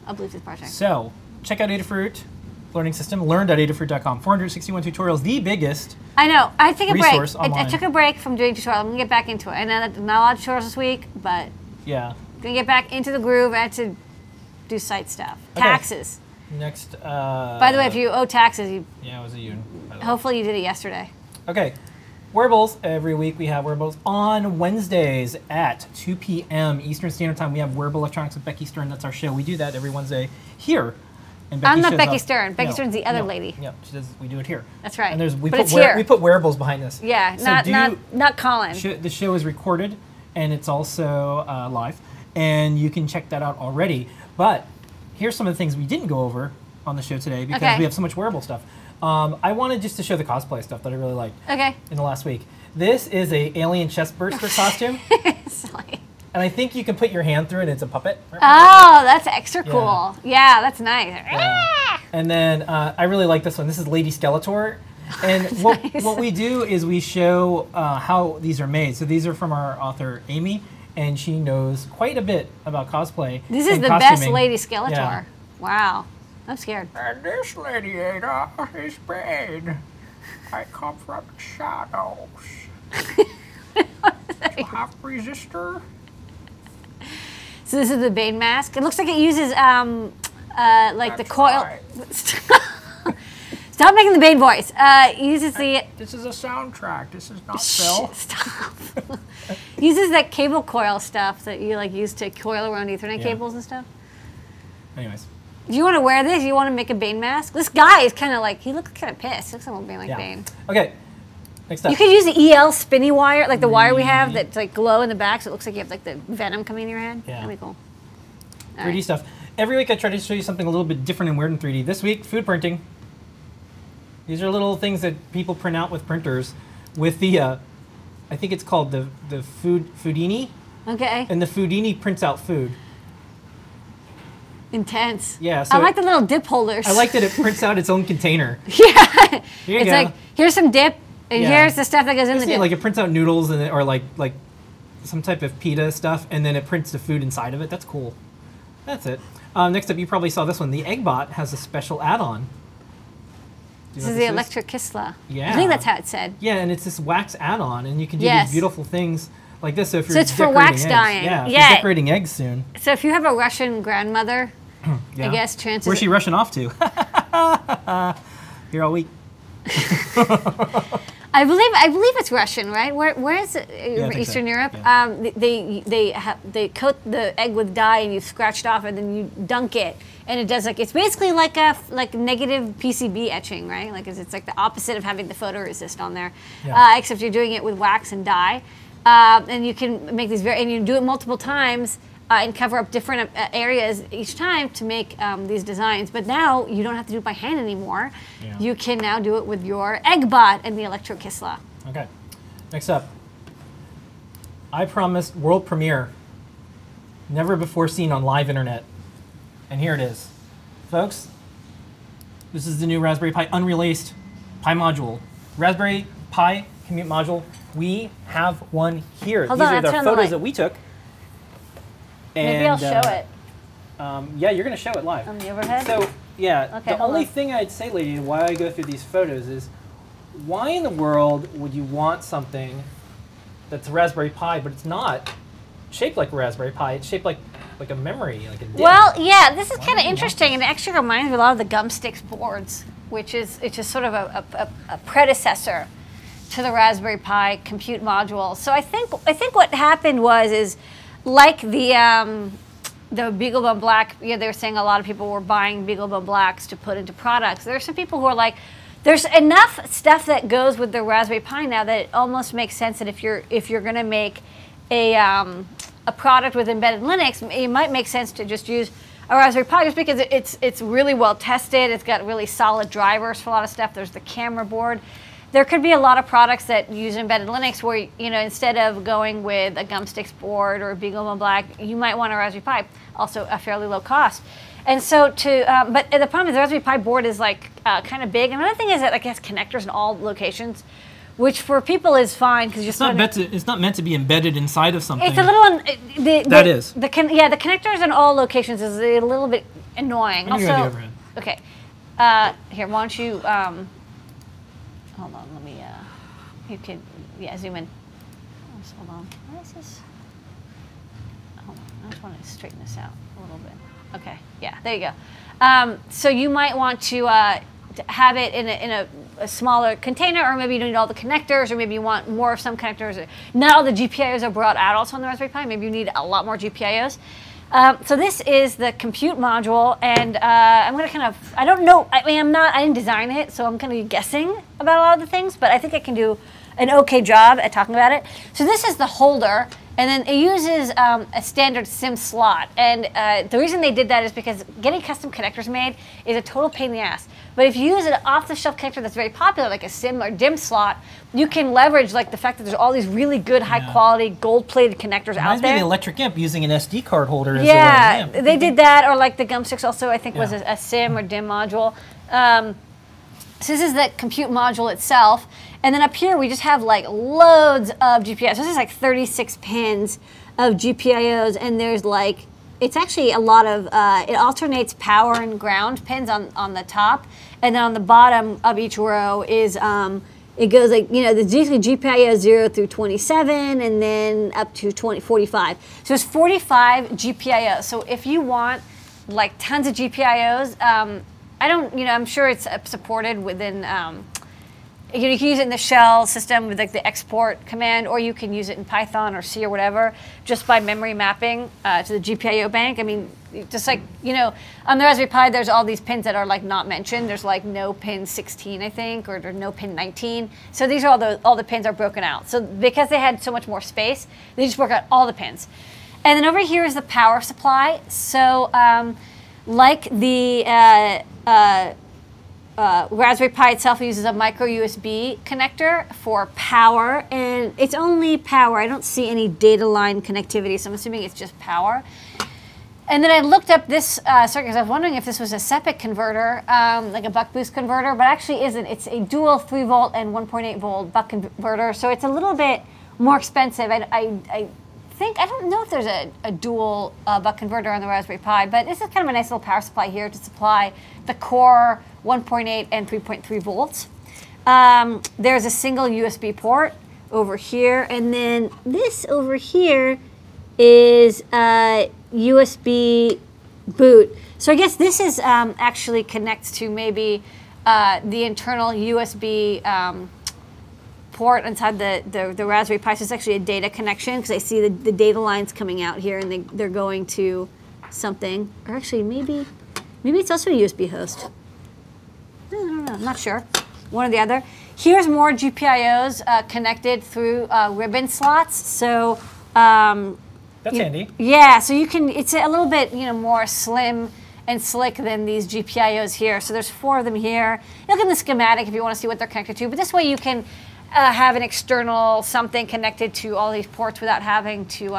a Bluetooth project. So check out Adafruit Learning System. Learn.adafruit.com. 461 tutorials, the biggest. I know. I took a break. I took a break from doing tutorials. I'm gonna get back into it. I know that not a lot of tutorials this week, but gonna get back into the groove. I had to do site stuff. Okay. Taxes. Next. By the way, if you owe taxes, it was a Yun. Hopefully you did it yesterday. Okay. Wearables. Every week we have wearables. On Wednesdays at 2 p.m. Eastern Standard Time, we have Wearable Electronics with Becky Stern. That's our show. We do that every Wednesday here. And I'm not Becky Stern. Becky Stern's the other lady. Yeah, she does. We do it here. That's right. And we put wearables behind this. Yeah, so not Colin. The show is recorded, and it's also live, and you can check that out already. But here's some of the things we didn't go over on the show today, because we have so much wearable stuff. I wanted just to show the cosplay stuff that I really liked in the last week. This is a alien chest burster costume. Silly. And I think you can put your hand through it, and it's a puppet. Oh, that's extra cool. Yeah, that's nice. Yeah. And then I really like this one. This is Lady Skeletor. And what we do is we show how these are made. So these are from our author, Amy, and she knows quite a bit about cosplay. This is the best Lady Skeletor. Yeah. Wow. I'm scared. And this Lady Ada is Bane. I come from the shadows. You have resistor? So this is the Bane mask. It looks like it uses like the coil. Right. Stop making the Bane voice. Uses the. This is a soundtrack. This is not Phil. Stop. Uses that cable coil stuff that you like use to coil around Ethernet cables and stuff. Anyways. Do you want to wear this? You want to make a Bane mask? This guy is kind of like, he looks kind of pissed. He looks like being like Bane. Okay. Next up. You could use the EL spinny wire, like the wire we have that's like glow in the back, so it looks like you have like the venom coming in your head. Yeah. That'd be cool. 3D stuff. Every week I try to show you something a little bit different and weird in 3D. This week, food printing. These are little things that people print out with printers with the, I think it's called the Foodini. Okay. And the Foodini prints out food. Intense. Yeah. So I like the little dip holders. I like that it prints out its own container. Yeah. Here you it's go. Like, here's some dip, and here's the stuff that goes in the dip. Like it prints out noodles and or like some type of pita stuff, and then it prints the food inside of it. That's cool. That's it. Next up, you probably saw this one. The Eggbot has a special add-on. This is the electric Kisla. Yeah. I think that's how it said. Yeah, and it's this wax add-on, and you can do these beautiful things like this. So if you're it's for wax dyeing. Yeah, if you're decorating eggs soon. So if you have a Russian grandmother, I guess chances. Where's she rushing off to? Here all week. I believe it's Russian, right? Where is it? I think Eastern so. Europe. Yeah. They coat the egg with dye and you scratch it off and then you dunk it and it does it's basically like a negative PCB etching, right? Like it's like the opposite of having the photoresist on there, Yeah. except you're doing it with wax and dye, and you can make these and you do it multiple times. And cover up different areas each time to make these designs. But now you don't have to do it by hand anymore. Yeah. You can now do it with your Eggbot and the Electrokisla. Okay. Next up, I promised world premiere, never before seen on live internet, and here it is, folks. This is the new Raspberry Pi unreleased Pi module, Raspberry Pi Commute module. We have one here. Hold These on, are the turn the photos light. that we took. Maybe I'll show it Yeah, you're going to show it live. on the overhead. So, yeah, Okay, the hold only on. thing I'd say, lady, while I go through these photos is, why in the world would you want something that's a Raspberry Pi, but it's not shaped like a Raspberry Pi? It's shaped like a memory, like a DIMM. Well, yeah, this is Why kind would of you want interesting, and it actually reminds me a lot of the Gumsticks boards, which is it's just sort of a predecessor to the Raspberry Pi compute module. So I think what happened is like the BeagleBone Black. They were saying a lot of people were buying BeagleBone Blacks to put into products. There are some people who are like, there's enough stuff that goes with the Raspberry Pi now that it almost makes sense that if you're going to make a product with embedded Linux, it might make sense to just use a Raspberry Pi just because it's really well tested. It's got really solid drivers for a lot of stuff. There's the camera board. There could be a lot of products that use embedded Linux where, instead of going with a Gumsticks board or a BeagleBone Black, you might want a Raspberry Pi, also a fairly low cost. And so but the problem is the Raspberry Pi board is kind of big. And another thing is that it has connectors in all locations, which for people is fine because It's not meant to be embedded inside of something. it's a little. That is. The connectors in all locations is a little bit annoying. Let me go to the overhead. Okay. Here, why don't you? Hold on. Let me. You can. Yeah, zoom in. Hold on. What is this? Hold on. I just want to straighten this out a little bit. Okay. Yeah. There you go. So you might want to have it in a smaller container, or maybe you don't need all the connectors, or maybe you want more of some connectors. Not all the GPIOs are brought out also on the Raspberry Pi. Maybe you need a lot more GPIOs. So this is the compute module, and I'm going to kind of, I don't know, I didn't design it, so I'm kind of guessing about a lot of the things, but I think I can do an okay job at talking about it. So this is the holder, and then it uses a standard SIM slot. And the reason they did that is because getting custom connectors made is a total pain in the ass. But if you use an off-the-shelf connector that's very popular, like a SIM or DIMM slot, you can leverage the fact that there's all these really good, high-quality, gold-plated connectors out Reminds me there. of the Electric Imp using an SD card holder as Yeah, a they did that, or like the Gumsticks also, I think, was Yeah. a SIM or DIMM module. So this is the compute module itself. And then up here, we just have loads of GPIOs. So this is 36 pins of GPIOs, and there's it's actually a lot of, it alternates power and ground pins on the top, and then on the bottom of each row is, it goes there's usually GPIO 0 through 27, and then up to 45. So it's 45 GPIOs. So if you want tons of GPIOs, I'm sure it's supported within, you can use it in the shell system with the export command, or you can use it in Python or C or whatever, just by memory mapping to the GPIO bank. I mean, just on the Raspberry Pi, there's all these pins that are not mentioned. There's no pin 16, I think, or there's no pin 19. So these are all the pins are broken out. So because they had so much more space, they just broke out all the pins. And then over here is the power supply. So like the Raspberry Pi itself uses a micro USB connector for power, and it's only power. I don't see any data line connectivity, so I'm assuming it's just power. And then I looked up this circuit because I was wondering if this was a SEPIC converter, like a buck boost converter, but actually isn't. It's a dual 3 volt and 1.8 volt buck converter, so it's a little bit more expensive. I don't know if there's a dual buck converter on the Raspberry Pi, but this is kind of a nice little power supply here to supply the core 1.8 and 3.3 volts. There's a single USB port over here, and then this over here is USB boot. So I guess this is actually connects to maybe the internal USB port inside the Raspberry Pi. So it's actually a data connection because I see the data lines coming out here, and they're going to something. Or actually, maybe it's also a USB host. I don't know. I'm not sure. One or the other. Here's more GPIOs connected through ribbon slots. So that's handy. Yeah. So you can. It's a little bit more slim and slick than these GPIOs here. So there's 4 of them here. Look in the schematic if you want to see what they're connected to. But this way you can have an external something connected to all these ports without having to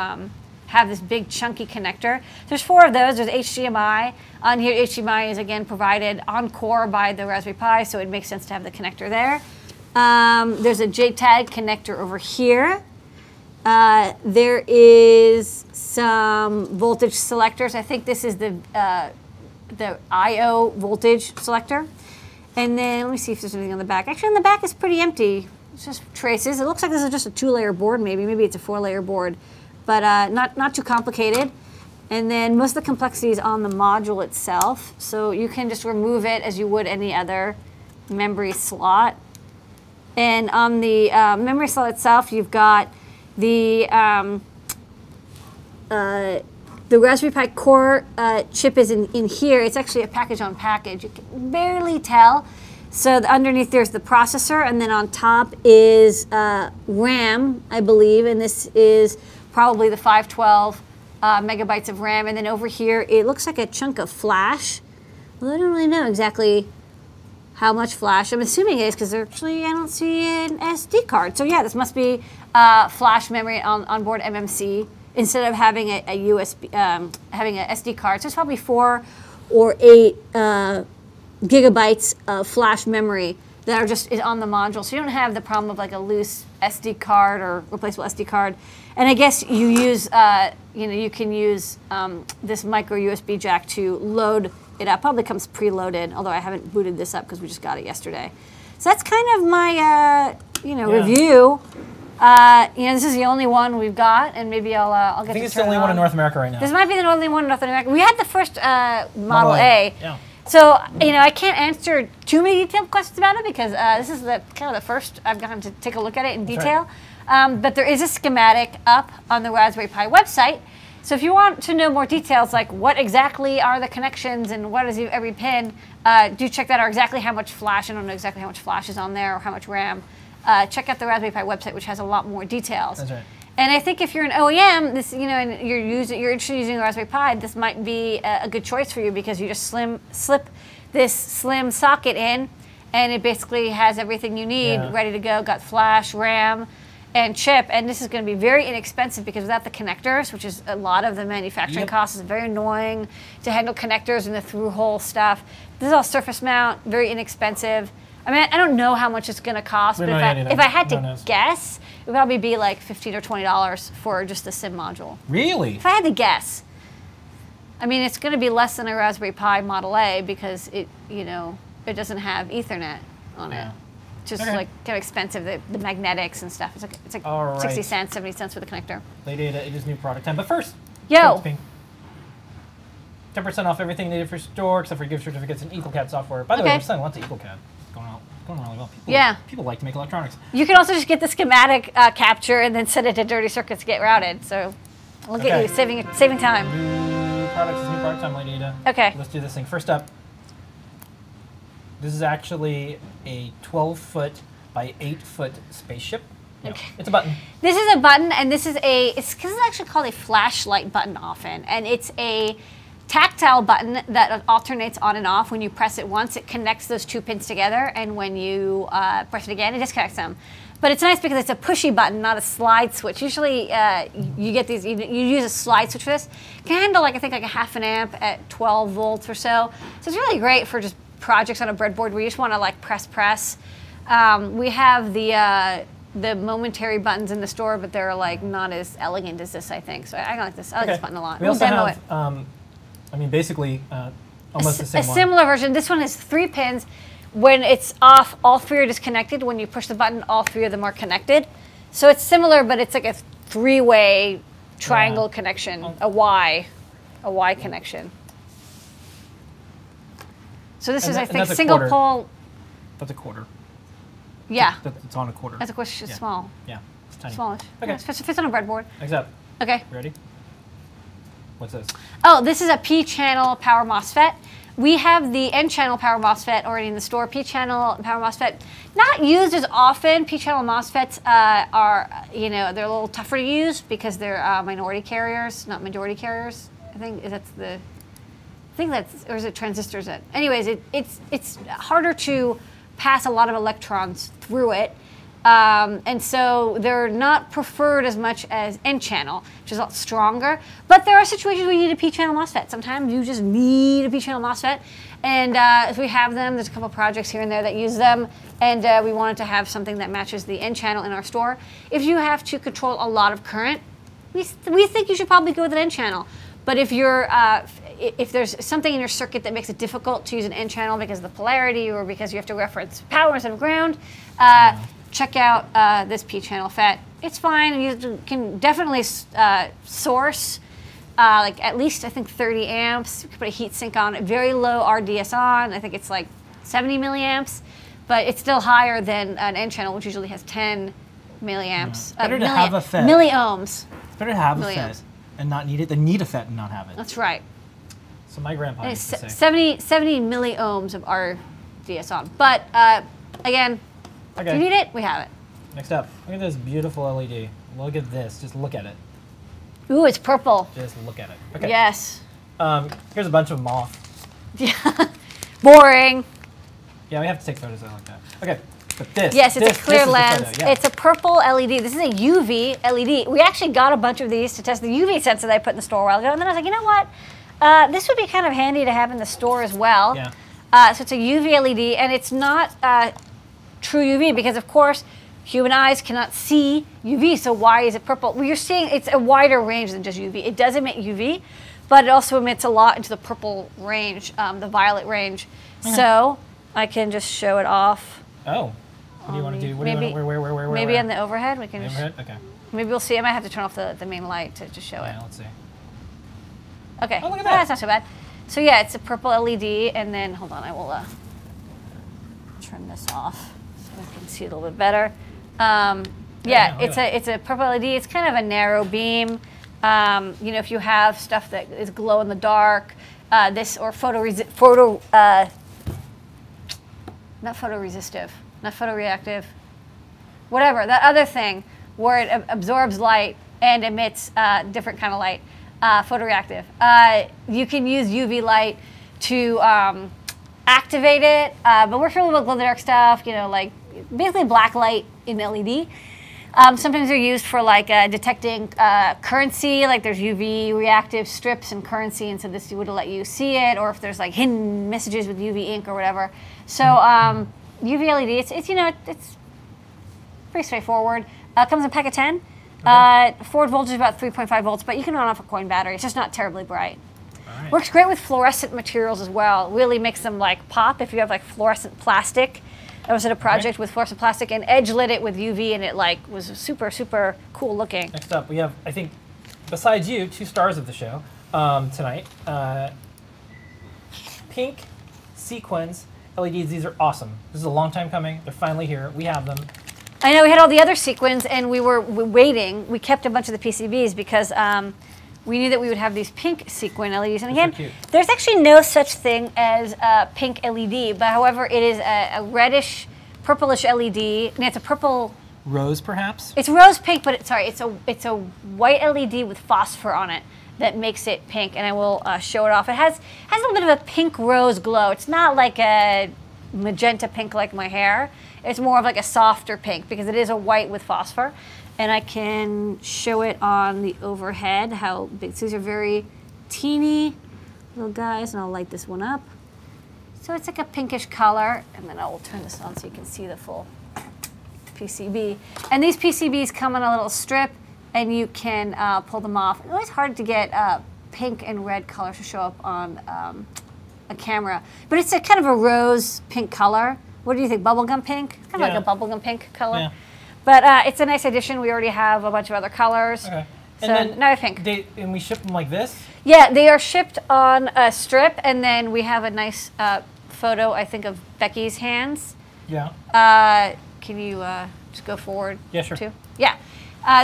have this big chunky connector. There's 4 of those. There's HDMI. On here, HDMI is again provided on core by the Raspberry Pi, so it makes sense to have the connector there. There's a JTAG connector over here. There is some voltage selectors. I think this is the I/O voltage selector. And then let me see if there's anything on the back. Actually, on the back is pretty empty. It's just traces. It looks like this is just a 2-layer board, maybe. Maybe it's a 4-layer board, but not too complicated. And then most of the complexity is on the module itself. So you can just remove it as you would any other memory slot. And on the memory slot itself, you've got the Raspberry Pi core chip is in here. It's actually a package on package. You can barely tell. So underneath there's the processor, and then on top is RAM, I believe, and this is probably the 512 megabytes of RAM. And then over here, it looks like a chunk of flash. Well, I don't really know exactly how much flash. I'm assuming it is because actually I don't see an SD card. So yeah, this must be flash memory on board MMC. Instead of having a USB, having an SD card. So it's probably 4 or 8 gigabytes of flash memory that are just on the module. So you don't have the problem of like a loose SD card or replaceable SD card. And I guess you use, you can use this micro USB jack to load it up. Probably comes preloaded, although I haven't booted this up because we just got it yesterday. So that's kind of my, review. This is the only one we've got, and maybe I'll get to I think it's the only one in North America right now. This might be the only one in North America. We had the first Model A. Yeah. So, I can't answer too many detailed questions about it because this is kind of the first I've gotten to take a look at it in detail. Right. But there is a schematic up on the Raspberry Pi website. So if you want to know more details, like what exactly are the connections and what is every pin, do check that out. Exactly how much flash, I don't know exactly how much flash is on there or how much RAM. Check out the Raspberry Pi website, which has a lot more details. That's right. And I think if you're an OEM, and you're interested in using a Raspberry Pi, this might be a good choice for you because you just slip this slim socket in, and it basically has everything you need ready to go. Got flash, RAM, and chip, and this is going to be very inexpensive because without the connectors, which is a lot of the manufacturing costs, it's very annoying to handle connectors and the through-hole stuff. This is all surface mount, very inexpensive. I mean, I don't know how much it's going to cost, but if I had to guess, it would probably be like $15 or $20 for just the SIM module. Really? If I had to guess. I mean, it's going to be less than a Raspberry Pi Model A because it doesn't have Ethernet on it. Just like kind of expensive, the magnetics and stuff. It's like 60 cents, 70 cents for the connector. Late data, it is new product time. But first, 10% off everything needed for store except for gift certificates and EagleCAD software. By the way, we're selling lots of EagleCAD. Going really well. People like to make electronics. You can also just get the schematic capture and then send it to Dirty Circuits to get routed. So look at you, saving time. New products is new product time, Lady Ada. Okay. Let's do this thing. First up, this is actually a 12-foot by 8-foot spaceship. Okay. It's a button. This is a button, and this is it's actually called a flashlight button often, and it's a tactile button that alternates on and off. When you press it once, it connects those 2 pins together, and when you press it again, it disconnects them. But it's nice because it's a pushy button, not a slide switch. Usually, you get these. You use a slide switch for this. It can handle I think like a ½ an amp at 12 volts or so. So it's really great for just projects on a breadboard where you just want to like press. We have the momentary buttons in the store, but they're like not as elegant as this, I think. So I like this. I like this button a lot. We also have. Basically, almost the same one. A similar version. This one has 3 pins. When it's off, all 3 are disconnected. When you push the button, all 3 of them are connected. So it's similar, but it's like a 3-way triangle connection, a Y connection. So this is, I think, single pole. That's a quarter. Yeah. It's on a quarter. That's of course just small. Yeah, it's tiny. Smallish. Okay. Yeah, fits on a breadboard. Except. Okay. Ready? What's this? Oh, this is a P-channel power MOSFET. We have the N-channel power MOSFET already in the store. P-channel power MOSFET, not used as often. P-channel MOSFETs are, they're a little tougher to use because they're minority carriers, not majority carriers. I think or is it transistors? Anyways, it's harder to pass a lot of electrons through it. And so they're not preferred as much as N-channel, which is a lot stronger. But there are situations where you need a P-channel MOSFET. Sometimes you just need a P-channel MOSFET. And if we have them, there's a couple projects here and there that use them. And we wanted to have something that matches the N-channel in our store. If you have to control a lot of current, we think you should probably go with an N-channel. But if you're if there's something in your circuit that makes it difficult to use an N-channel because of the polarity or because you have to reference power instead of ground, check out this P-channel FET. It's fine. You can definitely source like at least, I think, 30 amps. You can put a heat sink on it. Very low RDS on. I think it's like 70 milliamps. But it's still higher than an N-channel, which usually has 10 milliamps. Yeah. Better to have a FET. Milliohms. It's better to have a FET and not need it than need a FET and not have it. That's right. So my grandpa used to say. 70 milliohms of RDS on. But again, if you need it, we have it. Next up, look at this beautiful LED. Look at this. Just look at it. Ooh, it's purple. Just look at it. Okay. Yes. Here's a bunch of moth. Yeah. Boring. Yeah, we have to take photos of it like that. Okay. But this. Yes, it's a clear lens. Yeah. It's a purple LED. This is a UV LED. We actually got a bunch of these to test the UV sensor that I put in the store a while ago. And then I was like, you know what? This would be kind of handy to have in the store as well. Yeah. So it's a UV LED, and it's not true UV because, of course, human eyes cannot see UV. So why is it purple? Well, you're seeing it's a wider range than just UV. It does emit UV, but it also emits a lot into the purple range, the violet range. Mm-hmm. So I can just show it off. Oh. What do you want to do? What do you want to, where? Maybe on the overhead we can. Overhead? Okay. Maybe we'll see. I might have to turn off the main light to just show it. Yeah, let's see. Okay. Oh, look at that. That's not so bad. So yeah, it's a purple LED, and then hold on, I will turn this off so I can see it a little bit better. It's a purple LED. It's kind of a narrow beam. If you have stuff that is glow in the dark, not photoreactive, whatever, that other thing where it absorbs light and emits different kind of light, photoreactive. You can use UV light to activate it, but we're sure about glow-in-the-dark stuff, like basically black light in LED. Sometimes they're used for like detecting currency, like there's UV reactive strips and currency, and so this would let you see it, or if there's like hidden messages with UV ink or whatever. So UV LED, it's pretty straightforward. Comes in a pack of 10. Okay. Forward voltage is about 3.5 volts, but you can run off a coin battery. It's just not terribly bright. Right. Works great with fluorescent materials as well. Really makes them like pop if you have like fluorescent plastic. I was at a project with fluorescent plastic and edge lit it with UV, and it like was super, super cool looking. Next up, we have, I think, besides you, 2 stars of the show tonight. Pink sequins LEDs. These are awesome. This is a long time coming. They're finally here. We have them. I know we had all the other sequins, and we were waiting. We kept a bunch of the PCBs because we knew that we would have these pink sequin LEDs. And again, there's actually no such thing as a pink LED, but however, it is a reddish, purplish LED. And it's a purple. Rose, perhaps? It's rose pink, but it's a white LED with phosphor on it that makes it pink. And I will show it off. It has a little bit of a pink rose glow. It's not like a magenta pink like my hair. It's more of like a softer pink because it is a white with phosphor. And I can show it on the overhead how big. So these are very teeny little guys, and I'll light this one up. So it's like a pinkish color, and then I will turn this on so you can see the full PCB. And these PCBs come on a little strip, and you can pull them off. It's always hard to get pink and red colors to show up on a camera, but it's a kind of a rose pink color. What do you think, bubblegum pink? It's kind of like a bubblegum pink color. Yeah. But it's a nice addition. We already have a bunch of other colors. Okay. So now I think. And we ship them like this? Yeah, they are shipped on a strip, and then we have a nice photo, I think, of Becky's hands. Yeah. can you just go forward? Yeah, sure. Too? Yeah.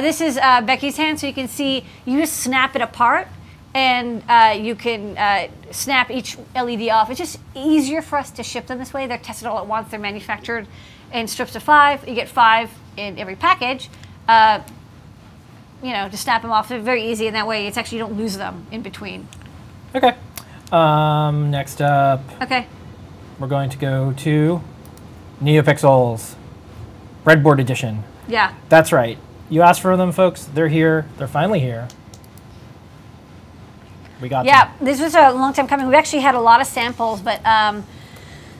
This is Becky's hand, so you can see you just snap it apart, and you can snap each LED off. It's just easier for us to ship them this way. They're tested all at once. They're manufactured in strips of 5. You get 5 in every package. You know, just snap them off. They're very easy, and that way it's actually you don't lose them in between. Okay. Next up, Okay. we're going to go to NeoPixels Breadboard Edition. Yeah. That's right. You asked for them, folks. They're here. They're finally here. We got them. Yeah, this was a long time coming. We actually had a lot of samples, but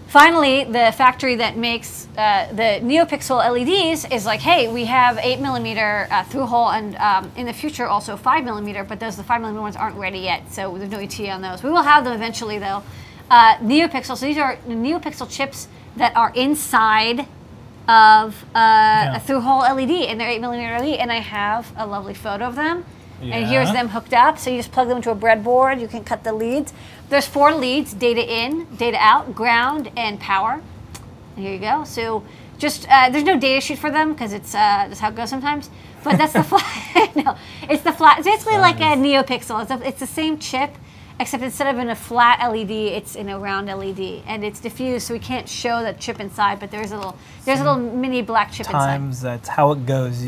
finally, the factory that makes the NeoPixel LEDs is like, hey, we have 8mm through hole, and in the future also 5mm, but the 5mm ones aren't ready yet, so there's no ETA on those. We will have them eventually, though. NeoPixel, so these are NeoPixel chips that are inside of a through hole LED, and they're 8mm LED, and I have a lovely photo of them. Yeah. And here's them hooked up. So you just plug them into a breadboard. You can cut the leads. There's 4 leads: data in, data out, ground, and power. And here you go. So just there's no data sheet for them because it's just how it goes sometimes. But that's the flat. No, it's the flat. It's basically like a NeoPixel. It's the same chip, except instead of in a flat LED, it's in a round LED, and it's diffused, so we can't show the chip inside. But there's a little mini black chip inside. Sometimes that's how it goes.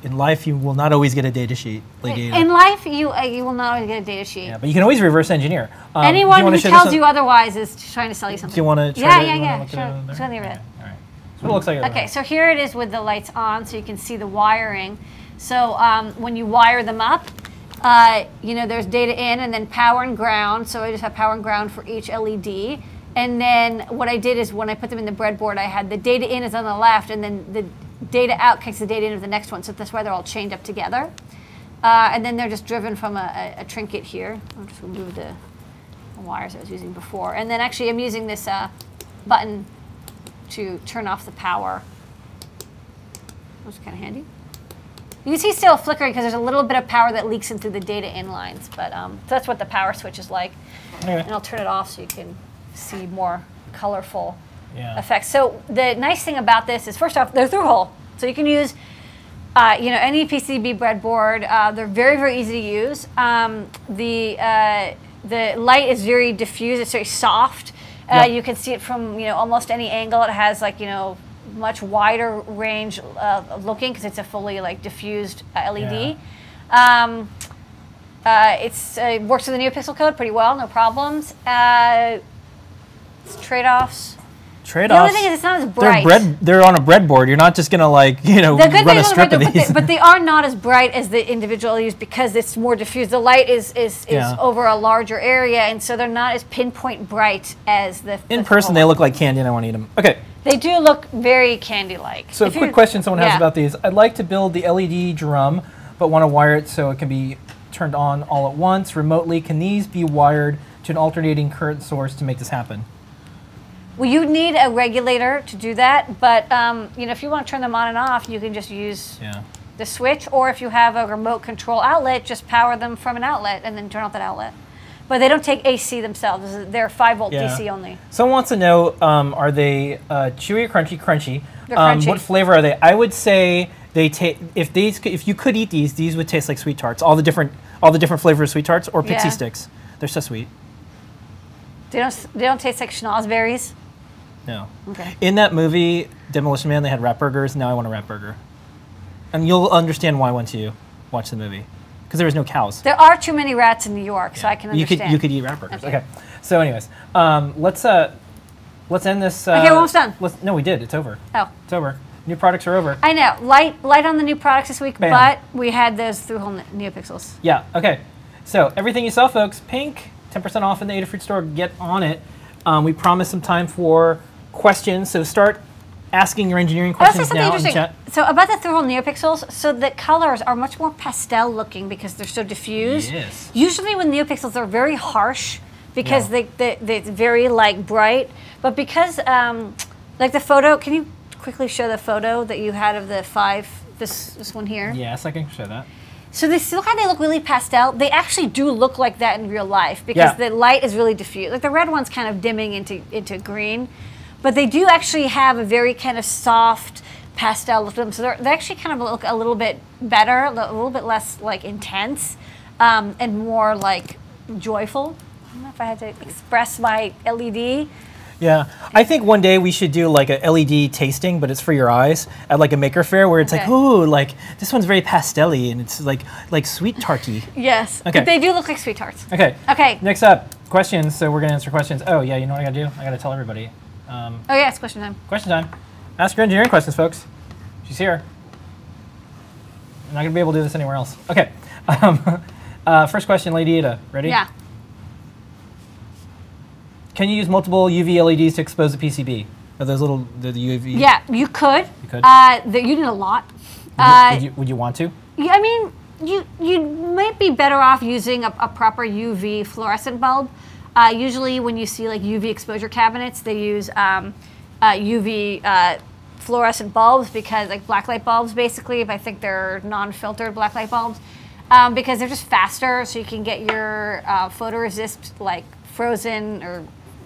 In life, you will not always get a data sheet. In life, you will not always get a data sheet. Yeah, but you can always reverse engineer. Anyone who tells you otherwise is trying to sell you something. Do you want to try Yeah. to Sure. Show the other. All right. So it looks like Okay, so here it is with the lights on, so you can see the wiring. So when you wire them up, you know, there's data in and then power and ground. So I just have power and ground for each LED. And then what I did is when I put them in the breadboard, I had the data in is on the left, and then the data out kicks the data into the next one. So that's why they're all chained up together. And then they're just driven from a trinket here. I'll just remove the wires I was using before. And then actually I'm using this button to turn off the power. Which is kind of handy. You can see still flickering because there's a little bit of power that leaks in through the data in lines. But so that's what the power switch is like. Okay. And I'll turn it off so you can see more colorful effects. So the nice thing about this is, first off, they're through hole. So you can use you know, any PCB breadboard. They're very, very easy to use. The light is very diffused. It's very soft. You can see it from, you know, almost any angle. It has, like, you know, much wider range of looking because it's a fully like diffused LED. Yeah. It works with the NeoPixel code pretty well, no problems. Trade-offs. The only thing is it's not as bright. They're on a breadboard. You're not just gonna, like, you know, run a strip of these. But they are not as bright as the individual LEDs because it's more diffused. The light is over a larger area, and so they're not as pinpoint bright as the. In person, they look like candy, and I want to eat them. Okay. They do look very candy-like. So, quick question someone has about these. I'd like to build the LED drum, but want to wire it so it can be turned on all at once remotely. Can these be wired to an alternating current source to make this happen? Well, you need a regulator to do that, but you know, if you want to turn them on and off, you can just use the switch, or if you have a remote control outlet, just power them from an outlet and then turn off that outlet. But they don't take AC themselves. They're 5-volt DC only. Someone wants to know, are they chewy or crunchy? Crunchy. They're crunchy. What flavor are they? I would say they taste. If you could eat these would taste like sweet tarts. All the different flavors of sweet tarts or pixie sticks. They're so sweet. They don't taste like schnozberries. No. Okay. In that movie, Demolition Man, they had rat burgers. Now I want a rat burger. And you'll understand why once you watch the movie. Because there was no cows. There are too many rats in New York, so I can understand. You could eat rat burgers. Okay. So anyways, let's end this. Okay, we're almost done. No, we did. It's over. Oh. It's over. New products are over. I know. Light on the new products this week, Bam. but we had those through-hole NeoPixels. Yeah, okay. So everything you saw, folks, pink, 10% off in the Adafruit store. Get on it. We promised some time for questions, so start asking your engineering questions now in the chat. So about the through-hole NeoPixels, so the colors are much more pastel looking because they're so diffused. Yes. Usually with NeoPixels, they're very harsh because they're very like bright. But because like the photo, can you quickly show the photo that you had of the this one here? Yes, I can show that. So they still kind of look really pastel. They actually do look like that in real life because the light is really diffused. Like the red one's kind of dimming into green. but they do actually have a very kind of soft pastel look to them. So they actually kind of look a little bit better, a little bit less like intense, and more like joyful. I don't know if I had to express my LED. Yeah, I think one day we should do like a LED tasting, but it's for your eyes at like a maker fair where it's like, ooh, like this one's very pastel-y and it's like sweet tarty. Yes. Okay. They do look like sweet tarts. Okay. Okay. Next up, questions. So we're gonna answer questions. Oh yeah, you know what I gotta do? I gotta tell everybody. Oh yeah, it's question time. Question time. Ask your engineering questions, folks. She's here. I'm not gonna be able to do this anywhere else. Okay. First question, Lady Ada. Ready? Yeah. Can you use multiple UV LEDs to expose the PCB? Are those little the UV? Yeah, you could. You could. You need a lot. Would you want to? Yeah, I mean, you might be better off using a proper UV fluorescent bulb. Usually, when you see like UV exposure cabinets, they use UV fluorescent bulbs because like blacklight bulbs, basically. If I think they're non-filtered blacklight bulbs, because they're just faster, so you can get your photoresist like frozen or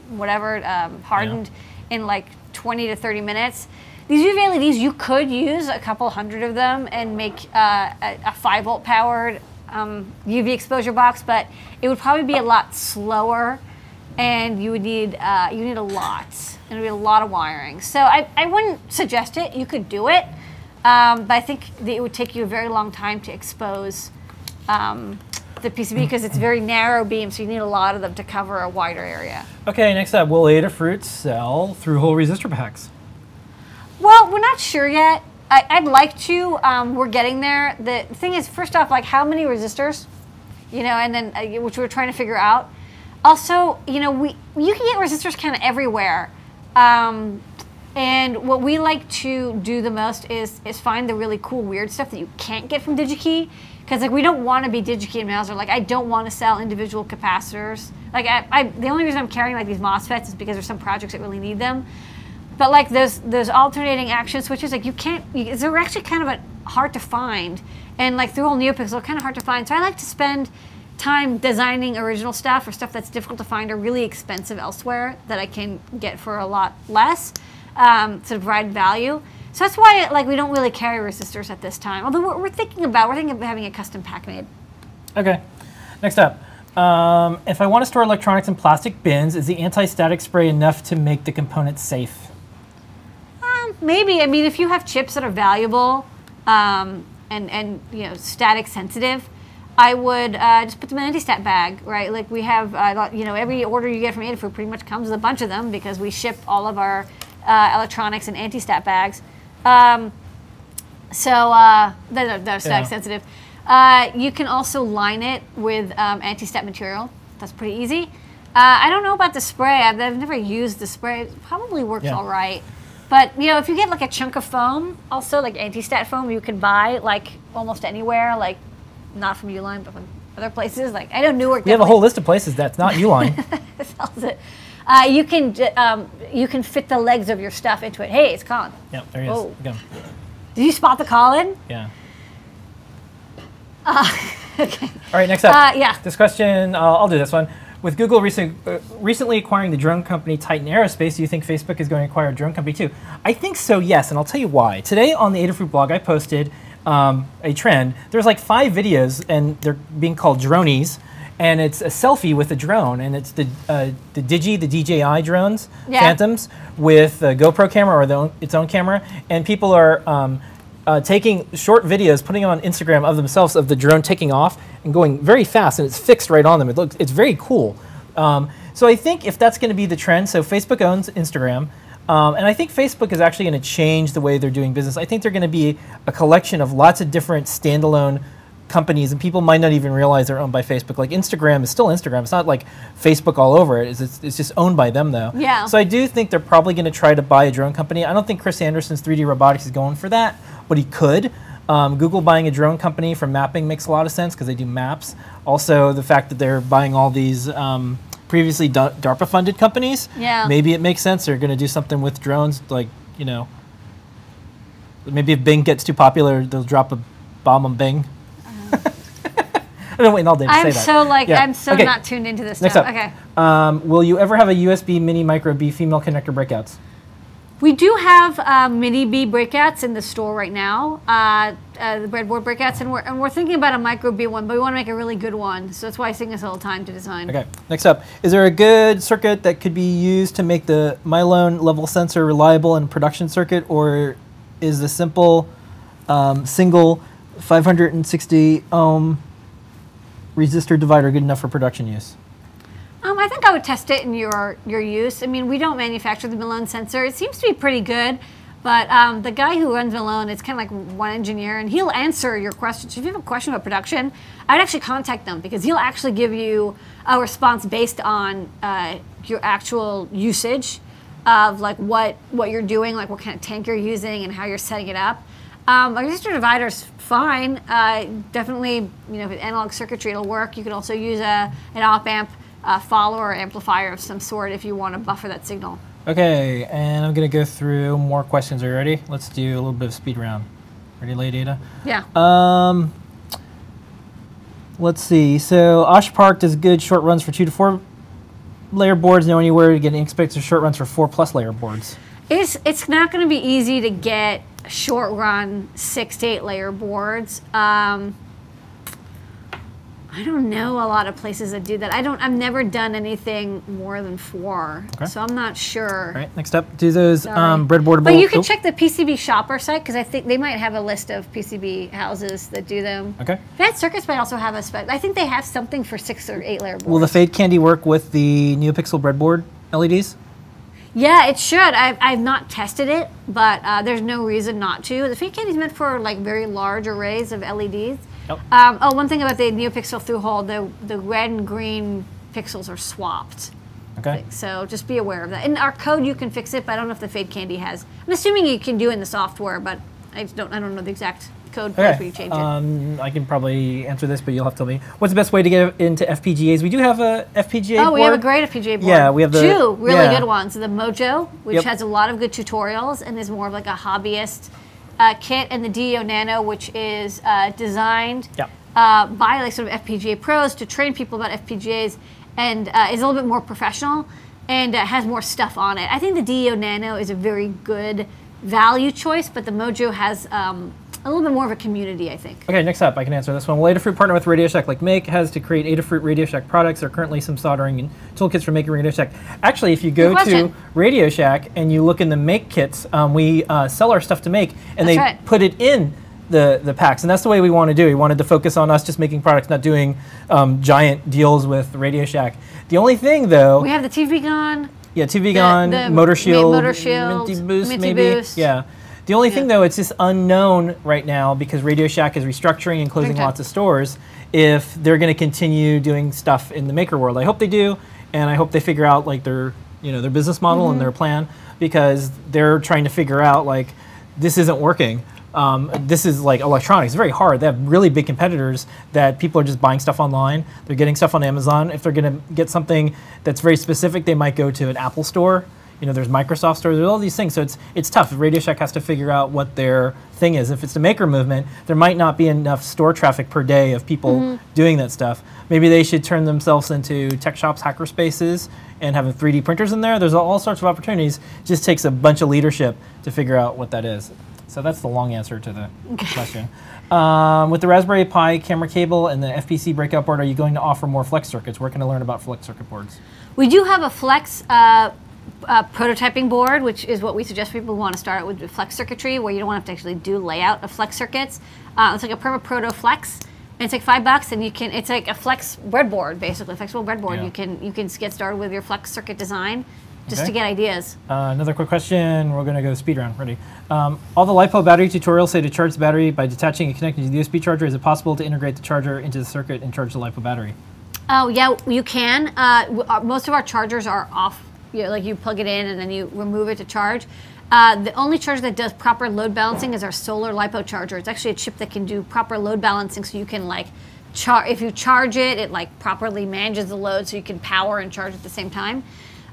whatever hardened in like 20 to 30 minutes. These UV LEDs, you could use a couple hundred of them and make a 5-volt powered UV exposure box, but it would probably be a lot slower, and you would need a lot, and it would be a lot of wiring. So I wouldn't suggest it. You could do it, but I think that it would take you a very long time to expose the PCB because it's very narrow beam, so you need a lot of them to cover a wider area. Okay, next up, will Adafruit sell through-hole resistor packs? Well, we're not sure yet. I'd like to. We're getting there. The thing is, first off, like how many resistors, you know, and then which we're trying to figure out. Also, you know, you can get resistors kind of everywhere, and what we like to do the most is find the really cool weird stuff that you can't get from DigiKey. Because like we don't want to be DigiKey and Mauser. Like I don't want to sell individual capacitors. Like the only reason I'm carrying like these MOSFETs is because there's some projects that really need them. But like those alternating action switches, like they're actually kind of hard to find, and like through all NeoPixel are kind of hard to find. So I like to spend time designing original stuff or stuff that's difficult to find or really expensive elsewhere that I can get for a lot less to provide value. So that's why like we don't really carry resistors at this time. Although we're thinking of having a custom pack made. Okay. Next up, if I want to store electronics in plastic bins, is the anti-static spray enough to make the components safe? Maybe. I mean, if you have chips that are valuable and you know static sensitive, I would just put them in an anti-stat bag, right? Like we have, you know, every order you get from Adafruit pretty much comes with a bunch of them because we ship all of our electronics in anti-stat bags. So that are static sensitive. You can also line it with anti-stat material. That's pretty easy. I don't know about the spray. I've never used the spray. It probably works all right. But you know, if you get like a chunk of foam, also like anti-stat foam, you can buy like almost anywhere, like not from Uline, but from other places. Like I know Newark. We have a whole list of places that's not Uline. Sells it. You can fit the legs of your stuff into it. Hey, it's Colin. Yep, there he is. Oh. Look at him. Did you spot the Colin? Yeah. Okay. All right, next up. Yeah. This question, I'll do this one. With Google recently acquiring the drone company Titan Aerospace, do you think Facebook is going to acquire a drone company too? I think so, yes, and I'll tell you why. Today on the Adafruit blog, I posted a trend. There's like 5 videos, and they're being called dronies, and it's a selfie with a drone, and it's the DJI drones, Phantoms, with a GoPro camera or its own camera, and people are taking short videos, putting them on Instagram of themselves of the drone taking off and going very fast, and it's fixed right on them. It's very cool. So I think if that's going to be the trend, so Facebook owns Instagram, and I think Facebook is actually going to change the way they're doing business. I think they're going to be a collection of lots of different standalone companies, and people might not even realize they're owned by Facebook. Like Instagram is still Instagram. It's not like Facebook all over it. It's just owned by them though. Yeah. So I do think they're probably going to try to buy a drone company. I don't think Chris Anderson's 3D Robotics is going for that, but he could. Google buying a drone company for mapping makes a lot of sense because they do maps. Also, the fact that they're buying all these previously DARPA-funded companies, maybe it makes sense. They're going to do something with drones, like, you know, maybe if Bing gets too popular, they'll drop a bomb on Bing. I've been waiting all day to say that. I'm so not tuned into this Next stuff. up. Okay. Will you ever have a USB mini micro B female connector breakouts? We do have mini B breakouts in the store right now, the breadboard breakouts, and we're thinking about a micro B one, but we want to make a really good one, so that's why it's taking us a little time to design. Okay, next up, is there a good circuit that could be used to make the Mylone level sensor reliable in production circuit, or is the simple single 560 ohm resistor divider good enough for production use? I think I would test it in your use. I mean, we don't manufacture the Mylone sensor. It seems to be pretty good, but the guy who runs Mylone, it's kind of like one engineer, and he'll answer your questions. If you have a question about production, I'd actually contact them because he'll actually give you a response based on your actual usage of like what you're doing, like what kind of tank you're using and how you're setting it up. A resistor divider's fine. Definitely, you know, with analog circuitry, it'll work. You can also use an op-amp follower or amplifier of some sort if you want to buffer that signal. Okay, and I'm going to go through more questions. Are you ready? Let's do a little bit of speed round. Ready, lay data? Yeah. Let's see. So Osh Park does good short runs for 2 to 4 layer boards. Know anywhere to get expected short runs for 4+ layer boards? It's not going to be easy to get short run 6 to 8 layer boards. I don't know a lot of places that do that. I've never done anything more than 4, okay. So I'm not sure. All right, next up, do those breadboardable. But you can check the PCB shopper site because I think they might have a list of PCB houses that do them. Okay. Advanced Circuits might also have a spec. I think they have something for 6 or 8 layer boards. Will the Fade Candy work with the NeoPixel breadboard LEDs? Yeah, it should. I've not tested it, but there's no reason not to. The Fade Candy is meant for like very large arrays of LEDs. Yep. One thing about the NeoPixel through-hole, the red and green pixels are swapped. Okay. So just be aware of that. In our code, you can fix it, but I don't know if the Fade Candy has. I'm assuming you can do it in the software, but I don't know the exact code for you to change it. I can probably answer this, but you'll have to tell me. What's the best way to get into FPGAs? We do have a FPGA board. Oh, we have a great FPGA board. Yeah, we have the 2 really good ones. The Mojo, which Yep. has a lot of good tutorials and is more of like a hobbyist kit, and the DEO Nano, which is designed by like sort of FPGA pros to train people about FPGAs, and is a little bit more professional and has more stuff on it. I think the DEO Nano is a very good value choice, but the Mojo has a little bit more of a community, I think. Okay, next up, I can answer this one. Will Adafruit partner with Radio Shack like Make has to create Adafruit Radio Shack products? There are currently some soldering and toolkits for making Radio Shack. Actually, if you go to Radio Shack and you look in the Make kits, we sell our stuff to Make, and they put it in the packs, and that's the way we want to do. We wanted to focus on us just making products, not doing giant deals with Radio Shack. The only thing, though, we have the TV Gun. Yeah, TV Gun, Motor Shield, Minty Boost, maybe. Yeah. The only thing, though, it's just unknown right now because Radio Shack is restructuring and closing lots of stores if they're going to continue doing stuff in the maker world. I hope they do, and I hope they figure out like their business model and their plan, because they're trying to figure out like this isn't working. This is like electronics. It's very hard. They have really big competitors that people are just buying stuff online. They're getting stuff on Amazon. If they're going to get something that's very specific, they might go to an Apple store. You know, there's Microsoft stores, there's all these things, so it's tough. Radio Shack has to figure out what their thing is. If it's the maker movement, there might not be enough store traffic per day of people doing that stuff. Maybe they should turn themselves into tech shops, hacker spaces, and having 3D printers in there. There's all sorts of opportunities. It just takes a bunch of leadership to figure out what that is. So that's the long answer to the question. With the Raspberry Pi camera cable and the FPC breakout board, are you going to offer more flex circuits? Where can I learn about flex circuit boards? We do have a flex prototyping board, which is what we suggest people who want to start out with flex circuitry, where you don't want to have to actually do layout of flex circuits. It's like a Perma Proto Flex, and it's like $5, and you can. It's like a flex breadboard, basically, flexible breadboard. Yeah. You can get started with your flex circuit design, just to get ideas. Another quick question. We're going to go speed round. Ready? All the LiPo battery tutorials say to charge the battery by detaching and connecting to the USB charger. Is it possible to integrate the charger into the circuit and charge the LiPo battery? Oh yeah, you can. Most of our chargers are off. Like you plug it in and then you remove it to charge. The only charger that does proper load balancing is our solar LiPo charger. It's actually a chip that can do proper load balancing, so you can like, if you charge it, it like properly manages the load, so you can power and charge at the same time.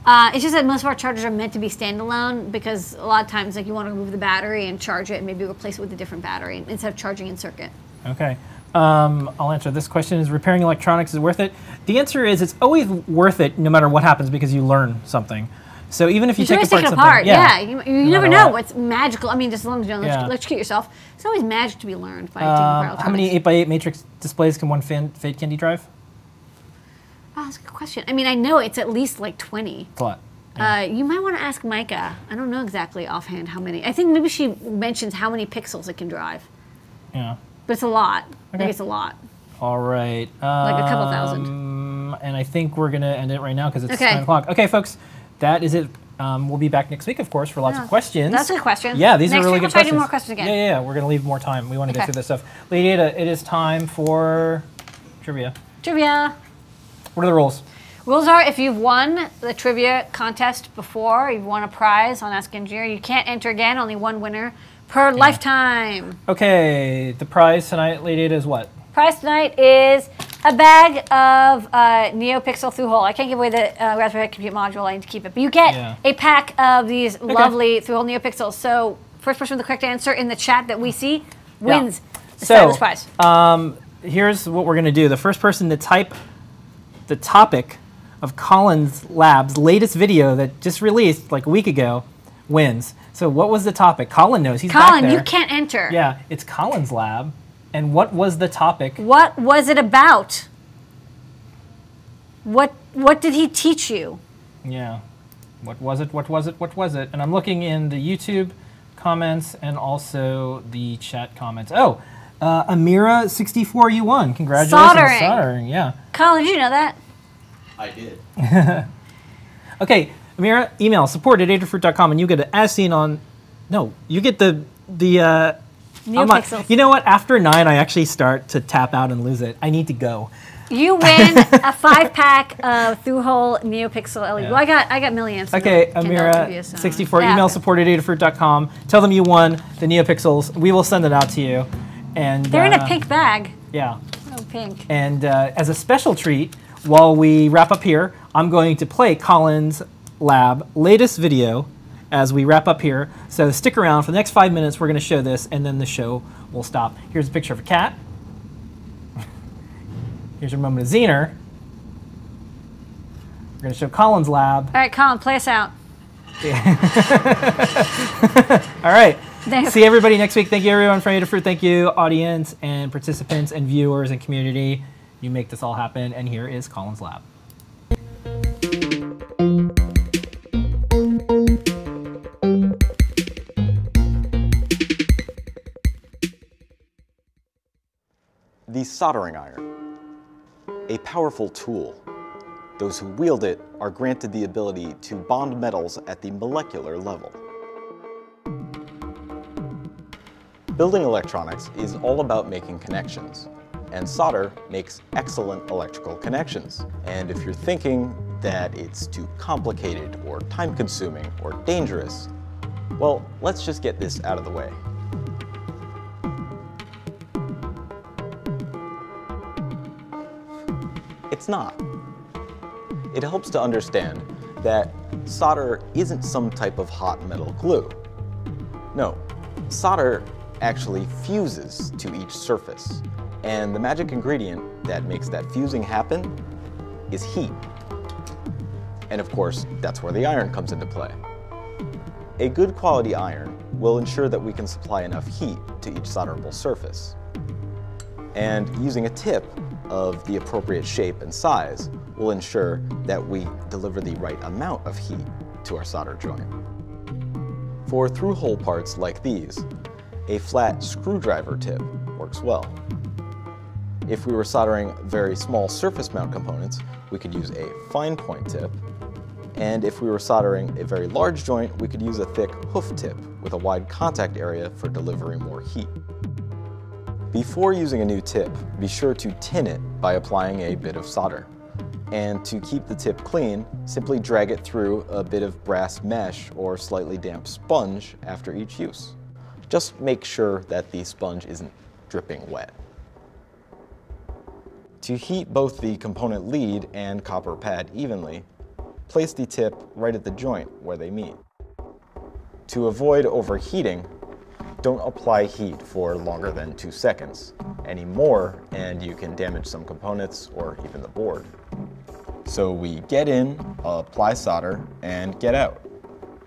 It's just that most of our chargers are meant to be standalone, because a lot of times like you want to remove the battery and charge it and maybe replace it with a different battery instead of charging in circuit. Okay. I'll answer this question. Is repairing electronics is worth it? The answer is it's always worth it no matter what happens, because you learn something. So even if you should take always take it something, apart. Yeah, you never know what. what's magical. I mean, just as long as you don't electrocute yourself. It's always magic to be learned by taking apart how many electronics. 8x8 matrix displays can one Fade Candy drive? Oh, that's a good question. I mean, I know it's at least like 20. It's a lot. You might want to ask Micah. I don't know exactly offhand how many. I think maybe she mentions how many pixels it can drive. Yeah. But it's a lot. Okay. I think it's a lot. All right. Like a couple thousand. And I think we're going to end it right now because it's 9 Okay. o'clock. Okay, folks, that is it. We'll be back next week, of course, for lots of questions. That's a good question. Yeah, these Next are really week good we'll try to questions. do more questions again. Yeah. We're going to leave more time. We want to get Okay. through this stuff. Lady Ada, it is time for trivia. Trivia. What are the rules? Rules are if you've won the trivia contest before, you've won a prize on Ask Engineer, you can't enter again, only one winner per lifetime. Okay, the prize tonight, Lady Ada, is what? Prize tonight is a bag of NeoPixel through-hole. I can't give away the Raspberry Pi Compute module. I need to keep it. But you get a pack of these lovely through-hole NeoPixels. So first person with the correct answer in the chat that we see wins the stylish prize. Here's what we're going to do. The first person to type the topic of Collins Lab's latest video that just released like a week ago wins. So what was the topic? Colin knows. He's back Colin, there. you can't enter. Yeah, it's Collins Lab. And what was the topic? What was it about? What did he teach you? Yeah. What was it? What was it? What was it? And I'm looking in the YouTube comments and also the chat comments. Oh, Amira64, you won. Congratulations. Soldering. Yeah. Colin, did you know that? I did. Okay, Amira, email support@adafruit.com and you get an as seen on. No, you get the NeoPixels. You know what? After 9, I actually start to tap out and lose it. I need to go. You win a 5-pack of through-hole NeoPixel LED. Yeah. Well, I got milliamps. Okay, Amira64, email support@adafruit.com. Tell them you won the NeoPixels. We will send it out to you. And they're in a pink bag. Yeah. Oh, pink. And as a special treat, while we wrap up here, I'm going to play Collins Lab latest video as we wrap up here. So stick around for the next 5 minutes. We're going to show this, and then the show will stop. Here's a picture of a cat. Here's your moment of Zener. We're going to show Collins Lab. All right, Colin, play us out. All right. Thanks. See everybody next week. Thank you, everyone, from Adafruit. Thank you, audience and participants and viewers and community. You make this all happen. And here is Collins Lab. The soldering iron, a powerful tool. Those who wield it are granted the ability to bond metals at the molecular level. Building electronics is all about making connections, and solder makes excellent electrical connections. And if you're thinking that it's too complicated or time-consuming or dangerous, well, let's just get this out of the way. It's not. It helps to understand that solder isn't some type of hot metal glue. No, solder actually fuses to each surface, and the magic ingredient that makes that fusing happen is heat. And of course, that's where the iron comes into play. A good quality iron will ensure that we can supply enough heat to each solderable surface. And using a tip of the appropriate shape and size will ensure that we deliver the right amount of heat to our solder joint. For through-hole parts like these, a flat screwdriver tip works well. If we were soldering very small surface mount components, we could use a fine point tip. And if we were soldering a very large joint, we could use a thick hoof tip with a wide contact area for delivering more heat. Before using a new tip, be sure to tin it by applying a bit of solder. And to keep the tip clean, simply drag it through a bit of brass mesh or slightly damp sponge after each use. Just make sure that the sponge isn't dripping wet. To heat both the component lead and copper pad evenly, place the tip right at the joint where they meet. To avoid overheating, don't apply heat for longer than 2 seconds. Any more, and you can damage some components or even the board. So we get in, apply solder, and get out.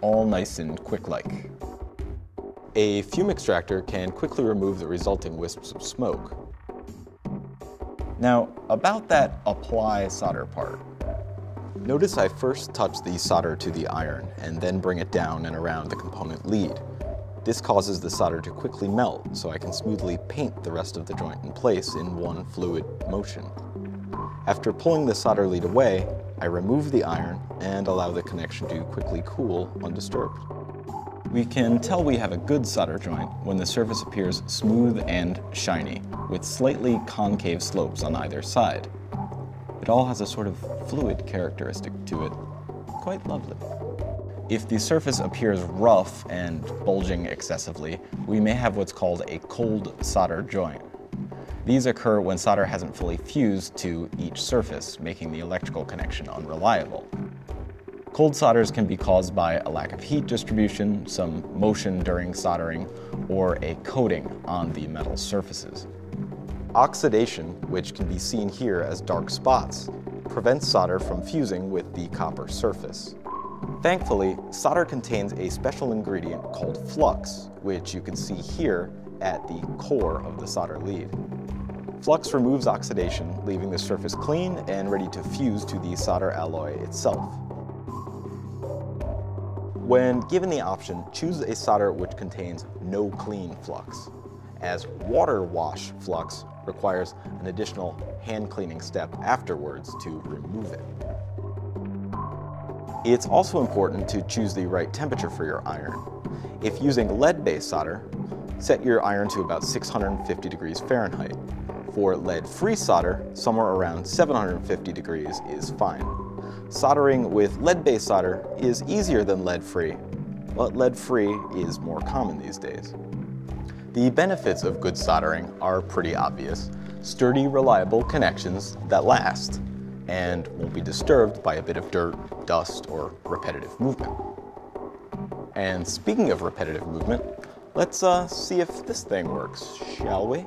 All nice and quick-like. A fume extractor can quickly remove the resulting wisps of smoke. Now, about that apply solder part. Notice I first touch the solder to the iron and then bring it down and around the component lead. This causes the solder to quickly melt so I can smoothly paint the rest of the joint in place in one fluid motion. After pulling the solder lead away, I remove the iron and allow the connection to quickly cool undisturbed. We can tell we have a good solder joint when the surface appears smooth and shiny, with slightly concave slopes on either side. It all has a sort of fluid characteristic to it. Quite lovely. If the surface appears rough and bulging excessively, we may have what's called a cold solder joint. These occur when solder hasn't fully fused to each surface, making the electrical connection unreliable. Cold solders can be caused by a lack of heat distribution, some motion during soldering, or a coating on the metal surfaces. Oxidation, which can be seen here as dark spots, prevents solder from fusing with the copper surface. Thankfully, solder contains a special ingredient called flux, which you can see here at the core of the solder lead. Flux removes oxidation, leaving the surface clean and ready to fuse to the solder alloy itself. When given the option, choose a solder which contains no clean flux, as water wash flux requires an additional hand cleaning step afterwards to remove it. It's also important to choose the right temperature for your iron. If using lead-based solder, set your iron to about 650 degrees Fahrenheit. For lead-free solder, somewhere around 750 degrees is fine. Soldering with lead-based solder is easier than lead-free, but lead-free is more common these days. The benefits of good soldering are pretty obvious. Sturdy, reliable connections that last and won't be disturbed by a bit of dirt, dust, or repetitive movement. And speaking of repetitive movement, let's see if this thing works, shall we?